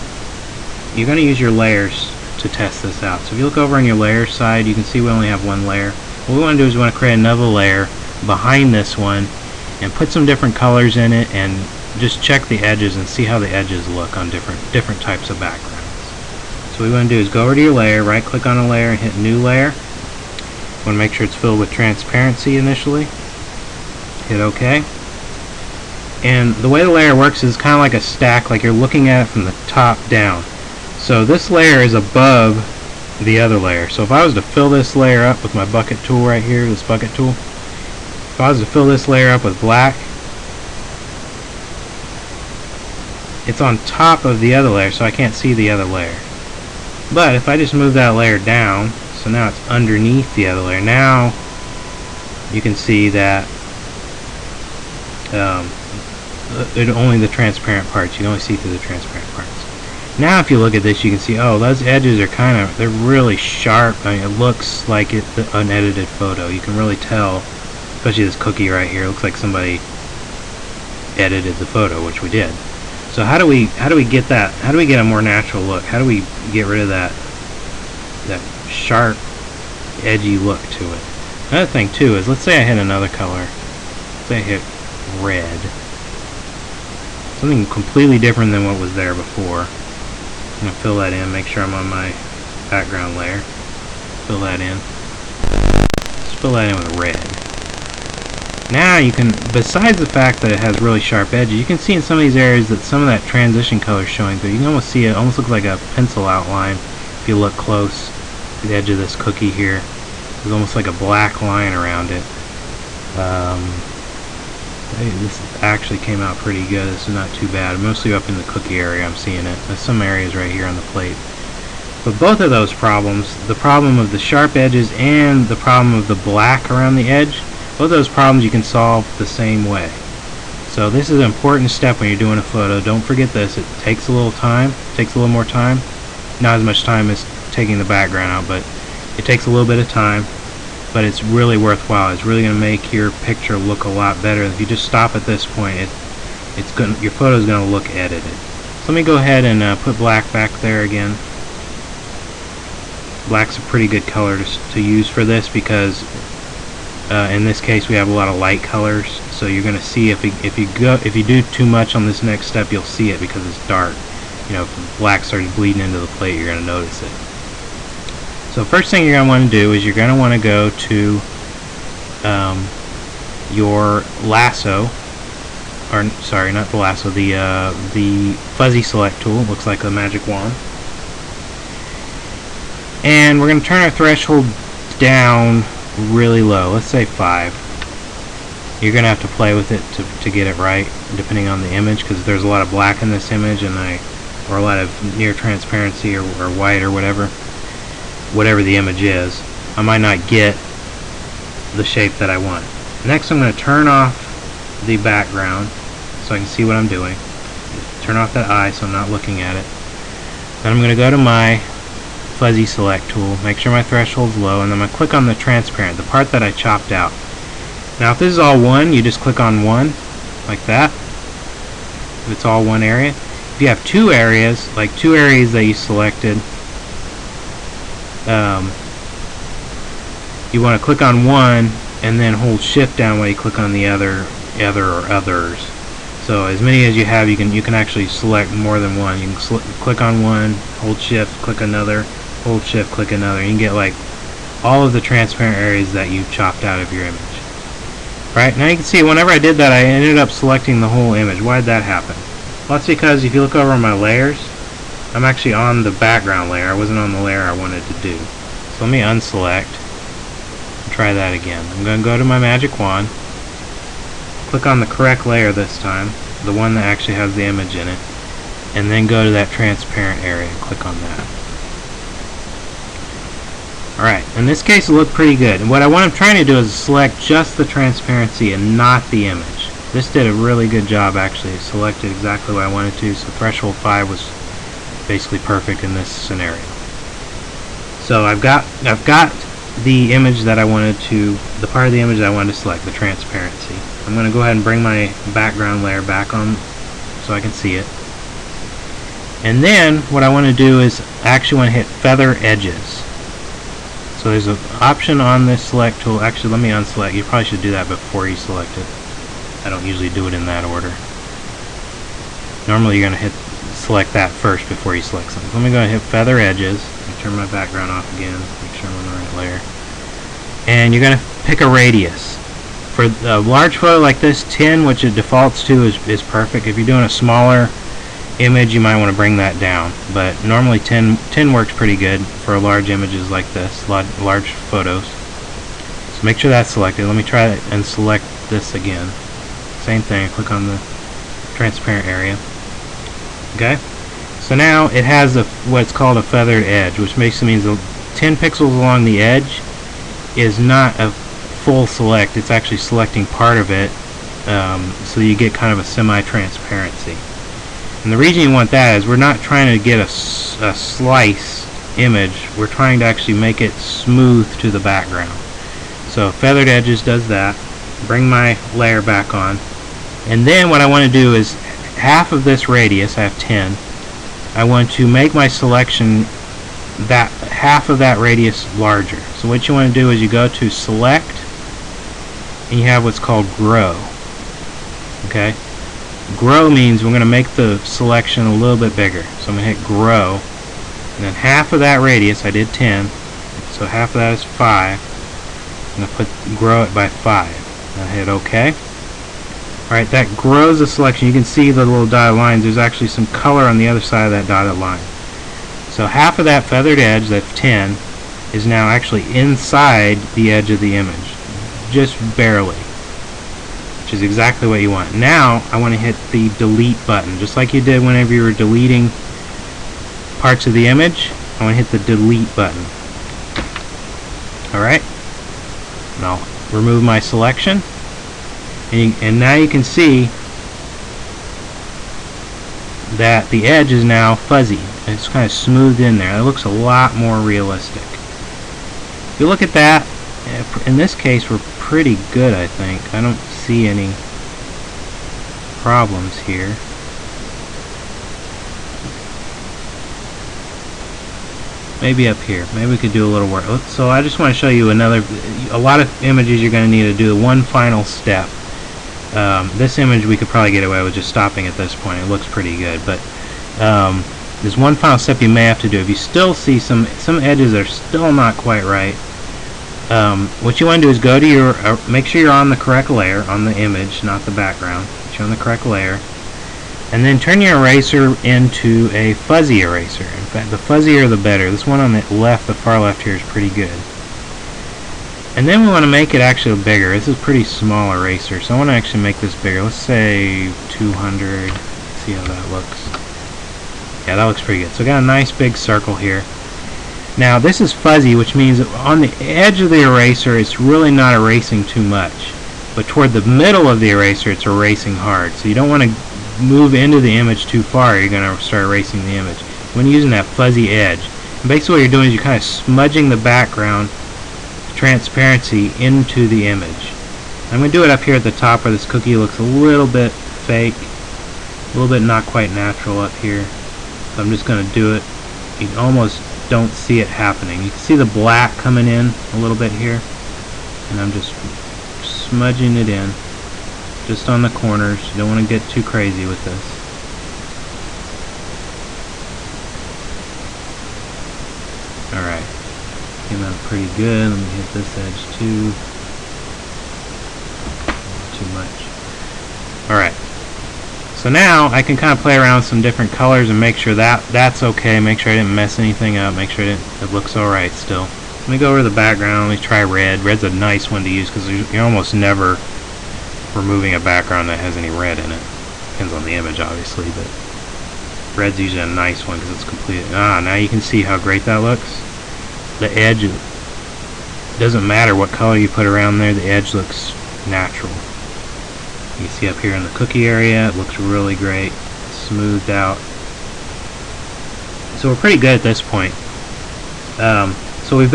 you're going to use your layers to test this out. So if you look over on your layer side, you can see we only have one layer. What we want to do is we want to create another layer behind this one and put some different colors in it and just check the edges and see how the edges look on different types of backgrounds. So what we want to do is go over to your layer, right click on a layer and hit new layer. You want to make sure it's filled with transparency initially. Hit OK. And the way the layer works is kind of like a stack, like you're looking at it from the top down. So this layer is above the other layer. So if I was to fill this layer up with my bucket tool right here, this bucket tool, if I was to fill this layer up with black, it's on top of the other layer, so I can't see the other layer. But if I just move that layer down, so now it's underneath the other layer, now you can see that only the transparent parts. You can only see through the transparent parts. Now if you look at this, you can see, oh, those edges are they're really sharp. I mean, it looks like it's an unedited photo. You can really tell, especially this cookie right here. It looks like somebody edited the photo, which we did. So how do we get that? How do we get a more natural look? How do we get rid of that sharp, edgy look to it? Another thing too is, let's say I hit another color. Let's say I hit red. Something completely different than what was there before. I'm gonna fill that in. Make sure I'm on my background layer. Fill that in. Let's fill that in with red. Now you can, besides the fact that it has really sharp edges, you can see in some of these areas that some of that transition color is showing through. You can almost see it almost looks like a pencil outline if you look close. The edge of this cookie here, there's almost like a black line around it. This actually came out pretty good. This is not too bad. Mostly up in the cookie area I'm seeing it. There's some areas right here on the plate. But both of those problems, the problem of the sharp edges and the problem of the black around the edge, both of those problems you can solve the same way. So this is an important step when you're doing a photo. Don't forget this. It takes a little time. It takes a little more time. Not as much time as taking the background out, but it takes a little bit of time. But it's really worthwhile. It's really going to make your picture look a lot better. If you just stop at this point, your photo is going to look edited. So let me go ahead and put black back there again. Black's a pretty good color to use for this because in this case we have a lot of light colors. So you're going to see if you do too much on this next step, you'll see it because it's dark. if the black started bleeding into the plate, you're going to notice it. So first thing you're going to want to do is you're going to want to go to your lasso, or sorry, not the lasso, the fuzzy select tool. It looks like a magic wand. And we're going to turn our threshold down really low. Let's say 5. You're going to have to play with it to get it right, depending on the image, because there's a lot of black in this image, and or a lot of near transparency or white or whatever the image is. I might not get the shape that I want. Next, I'm going to turn off the background so I can see what I'm doing. Turn off that eye so I'm not looking at it. Then I'm going to go to my fuzzy select tool, make sure my threshold's low, and then I'm going to click on the transparent, the part that I chopped out. Now if this is all one, you just click on one, like that. If it's all one area. If you have two areas, like two areas that you selected, you want to click on one and then hold shift down while you click on the other or others. So as many as you have, you can actually select more than one. You can click on one, hold shift, click another, hold shift, click another. You can get like all of the transparent areas that you chopped out of your image. Right, now you can see whenever I did that, I ended up selecting the whole image. Why did that happen? Well, that's because if you look over my layers, I'm actually on the background layer. I wasn't on the layer I wanted to do. So let me unselect and try that again. I'm going to go to my magic wand, click on the correct layer this time, the one that actually has the image in it, and then go to that transparent area and click on that. Alright, in this case it looked pretty good. And what I'm trying to do is select just the transparency and not the image. This did a really good job actually. It selected exactly what I wanted to, so threshold 5 was basically perfect in this scenario. So I've got the image that I wanted to, the part of the image that I wanted to select, the transparency. I'm going to go ahead and bring my background layer back on so I can see it. And then what I want to do is I actually want to hit feather edges. So there's an option on this select tool. Actually, let me unselect. You probably should do that before you select it. I don't usually do it in that order. Normally you're going to select that first before you select something. So let me go and hit feather edges. Turn my background off again. Make sure I'm on the right layer. And you're going to pick a radius. For a large photo like this, 10, which it defaults to, is perfect. If you're doing a smaller image, you might want to bring that down, but normally 10 works pretty good for large images like this, large photos. So make sure that's selected. Let me try it and select this again. Same thing, click on the transparent area. Okay, so now it has what's called a feathered edge, which basically means 10 pixels along the edge is not a full select. It's actually selecting part of it, so you get kind of a semi-transparency. And the reason you want that is we're not trying to get a slice image. We're trying to actually make it smooth to the background. So feathered edges does that. Bring my layer back on. And then what I want to do is half of this radius, I have 10, I want to make my selection that half of that radius larger. So what you want to do is you go to select and you have what's called grow. Okay? Grow means we're going to make the selection a little bit bigger. So I'm going to hit grow, and then half of that radius, I did 10, so half of that is 5. I'm going to grow it by 5. I hit OK. Alright, that grows the selection. You can see the little dotted lines. There's actually some color on the other side of that dotted line. So half of that feathered edge, that 10, is now actually inside the edge of the image. Just barely. Which is exactly what you want. Now I want to hit the delete button, just like you did whenever you were deleting parts of the image. I want to hit the delete button. Alright, and I'll remove my selection, and now you can see that the edge is now fuzzy. It's kind of smoothed in there. It looks a lot more realistic. If you look at that, in this case we're pretty good, I think. I don't see any problems here. Maybe up here. Maybe we could do a little work. So I just want to show you a lot of images you're going to need to do one final step. This image we could probably get away with just stopping at this point. It looks pretty good, but there's one final step you may have to do. If you still see some edges that are still not quite right, what you want to do is go to your, make sure you're on the correct layer, on the image, not the background. You're on the correct layer. And then turn your eraser into a fuzzy eraser. In fact, the fuzzier the better. This one on the left, the far left here, is pretty good. And then we want to make it actually bigger. This is a pretty small eraser, so I want to actually make this bigger. Let's say 200. See how that looks. Yeah, that looks pretty good. So I got a nice big circle here. Now this is fuzzy, which means that on the edge of the eraser it's really not erasing too much. But toward the middle of the eraser it's erasing hard. So you don't want to move into the image too far, you're going to start erasing the image. When you're using that fuzzy edge, and basically what you're doing is you're kind of smudging the background transparency into the image. I'm going to do it up here at the top where this cookie looks a little bit fake, a little bit not quite natural up here. So I'm just going to do it. You almost don't see it happening. You can see the black coming in a little bit here, and I'm just smudging it in just on the corners. You don't want to get too crazy with this. Alright, came out pretty good. Let me hit this edge too. Not too much. Alright, so now I can kind of play around with some different colors and make sure that that's okay. Make sure I didn't mess anything up. Make sure it looks alright still. Let me go over to the background. Let me try red. Red's a nice one to use because you're almost never removing a background that has any red in it. Depends on the image obviously, but red's usually a nice one because it's complete. Now you can see how great that looks. The edge, doesn't matter what color you put around there, the edge looks natural. You see up here in the cookie area, it looks really great, smoothed out. So we're pretty good at this point. So we've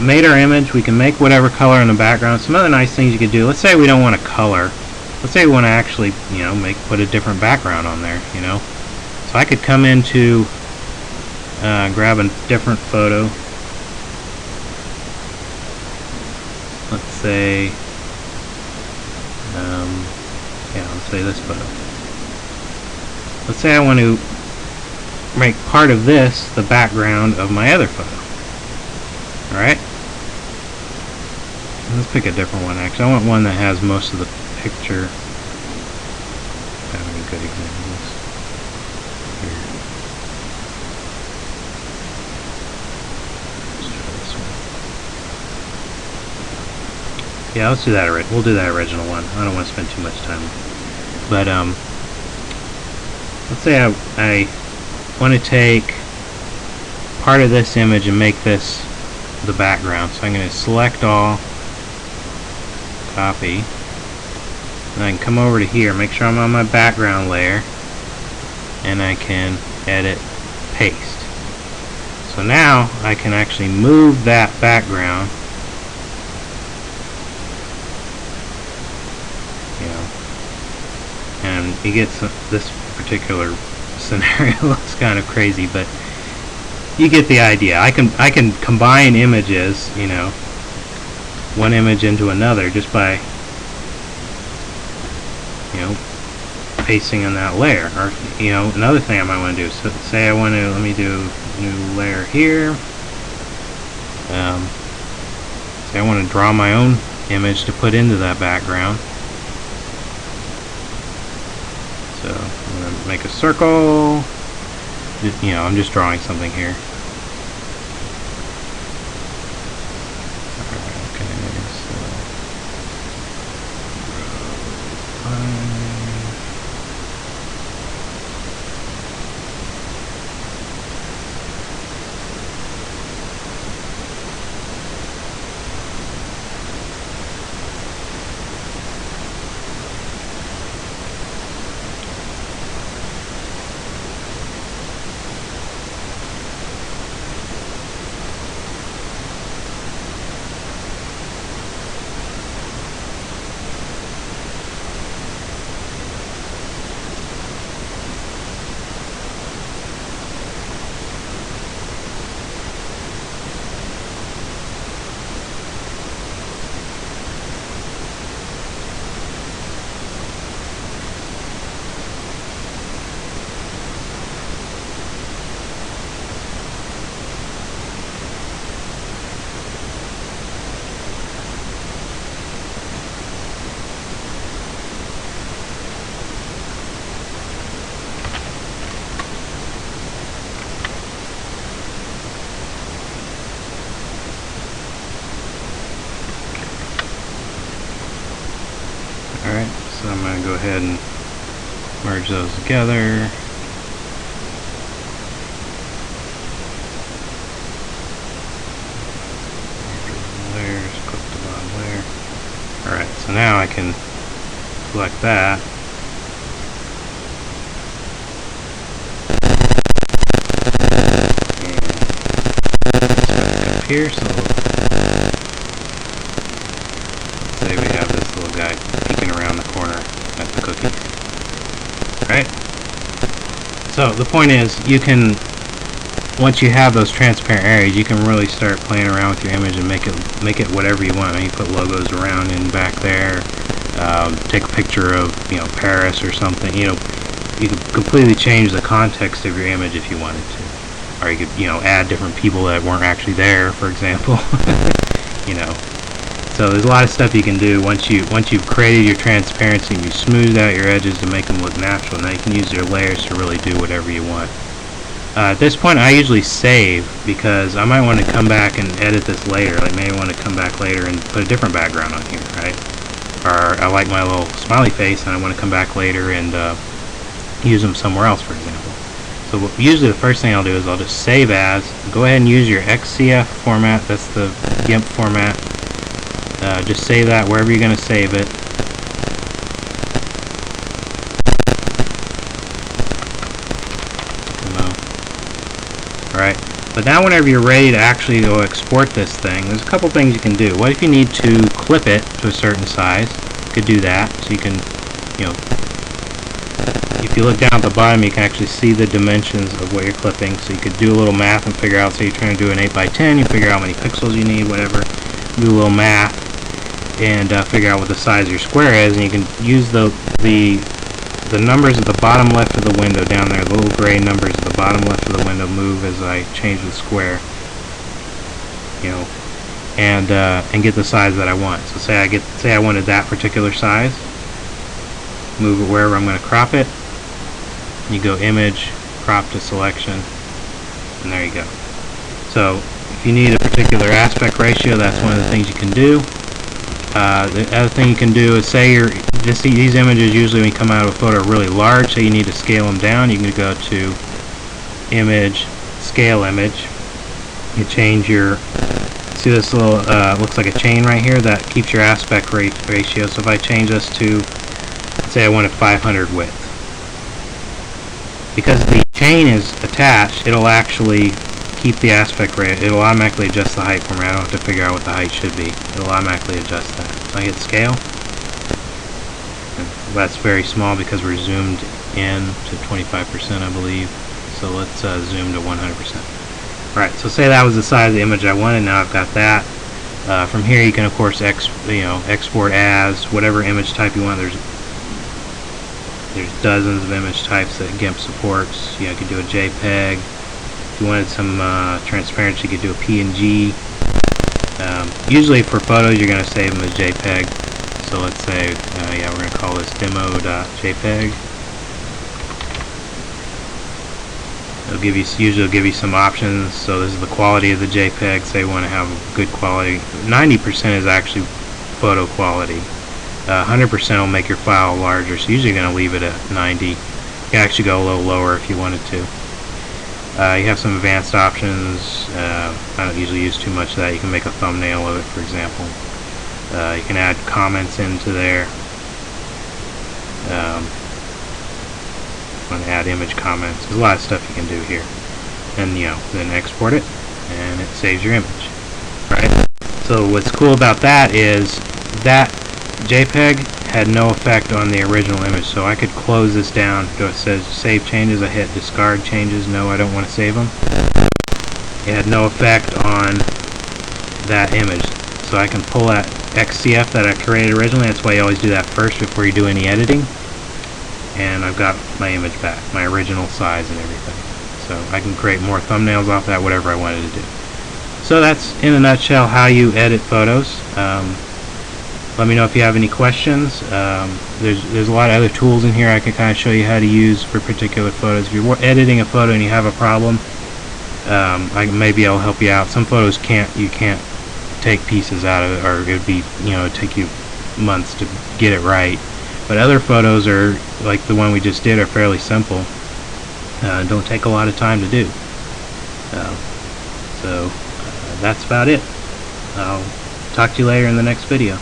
made our image. We can make whatever color in the background. Some other nice things you could do. Let's say we don't want to color. Let's say we want to actually, put a different background on there. So I could come into, grab a different photo. Let's say, let's say this photo. Let's say I want to make part of this the background of my other photo. Alright? Let's pick a different one actually. I want one that has most of the picture. I have any good examples. Here. Let's try this one. Yeah, let's do that. We'll do that original one. I don't want to spend too much time. But let's say I want to take part of this image and make this the background. So I'm going to select all, copy, and I can come over to here, make sure I'm on my background layer, and I can edit, paste. So now I can actually move that background, and you get this particular scenario looks kind of crazy, but you get the idea. I can combine images, one image into another just by pasting on that layer. Or another thing I might want to do. So say I want to, let me do a new layer here. Say I want to draw my own image to put into that background. So I'm going to make a circle. I'm just drawing something here. going to go ahead and merge those together. Layers, click the bottom layer. Alright, so now I can select that. Up here, so let's say we have this little guy peeking around the corner at the cookies. Right? So the point is, you can, once you have those transparent areas, you can really start playing around with your image and make it whatever you want. You put logos around and back there. Take a picture of Paris or something. You could completely change the context of your image if you wanted to. Or you could, add different people that weren't actually there, for example. So there's a lot of stuff you can do once you've created your transparency and you smoothed out your edges to make them look natural. Now you can use your layers to really do whatever you want. At this point, I usually save because I might want to come back and edit this later. Like maybe I want to come back later and put a different background on here, right? Or I like my little smiley face and I want to come back later and use them somewhere else, for example. So usually the first thing I'll do is I'll just save as. Go ahead and use your XCF format. That's the GIMP format. Just save that wherever you're going to save it. Alright, but now whenever you're ready to actually go export this thing, there's a couple things you can do. What if you need to clip it to a certain size? You could do that. So you can, if you look down at the bottom, you can actually see the dimensions of what you're clipping. So you could do a little math and figure out, say you're trying to do an 8x10, you figure out how many pixels you need, whatever. Do a little math and figure out what the size of your square is, and you can use the numbers at the bottom left of the window down there, the little gray numbers at the bottom left of the window move as I change the square, and get the size that I want. So say I wanted that particular size, move it wherever I'm going to crop it. You go image, crop to selection, and there you go. So if you need a particular aspect ratio, that's one of the things you can do. The other thing you can do is say these images usually when you come out of a photo are really large, so you need to scale them down. You can go to image, scale image. You change your, see this little looks like a chain right here that keeps your aspect ratio. So if I change this to, say I wanted 500 width, because the chain is attached, it'll actually keep the aspect ratio. It'll automatically adjust the height for me. I don't have to figure out what the height should be. It'll automatically adjust that. So I hit scale. And that's very small because we're zoomed in to 25%, I believe. So let's zoom to 100%. Alright, so say that was the size of the image I wanted. Now I've got that. From here you can of course export as whatever image type you want. There's dozens of image types that GIMP supports. You could do a JPEG. If you wanted some transparency, you could do a PNG. Usually for photos, you're going to save them as JPEG. So let's say, we're going to call this demo.jpg. Usually it'll give you some options. So this is the quality of the JPEG. Say you want to have good quality. 90% is actually photo quality. 100% will make your file larger, so usually you're going to leave it at 90. You can actually go a little lower if you wanted to. You have some advanced options. I don't usually use too much of that. You can make a thumbnail of it, for example. You can add comments into there. Want to add image comments. There's a lot of stuff you can do here. And then export it, and it saves your image. Right? So what's cool about that is that JPEG had no effect on the original image, so I could close this down. It says save changes. I hit discard changes. No, I don't want to save them. It had no effect on that image, so I can pull that XCF that I created originally. That's why you always do that first before you do any editing. And I've got my image back, my original size and everything. So I can create more thumbnails off that, whatever I wanted to do. So that's in a nutshell how you edit photos. Let me know if you have any questions. There's a lot of other tools in here I can kind of show you how to use for particular photos. If you're editing a photo and you have a problem, maybe I'll help you out. Some photos you can't take pieces out of it, or it would be it'd take you months to get it right. But But other photos are, like the one we just did, are fairly simple. Don't take a lot of time to do. So that's about it. I'll talk to you later in the next video.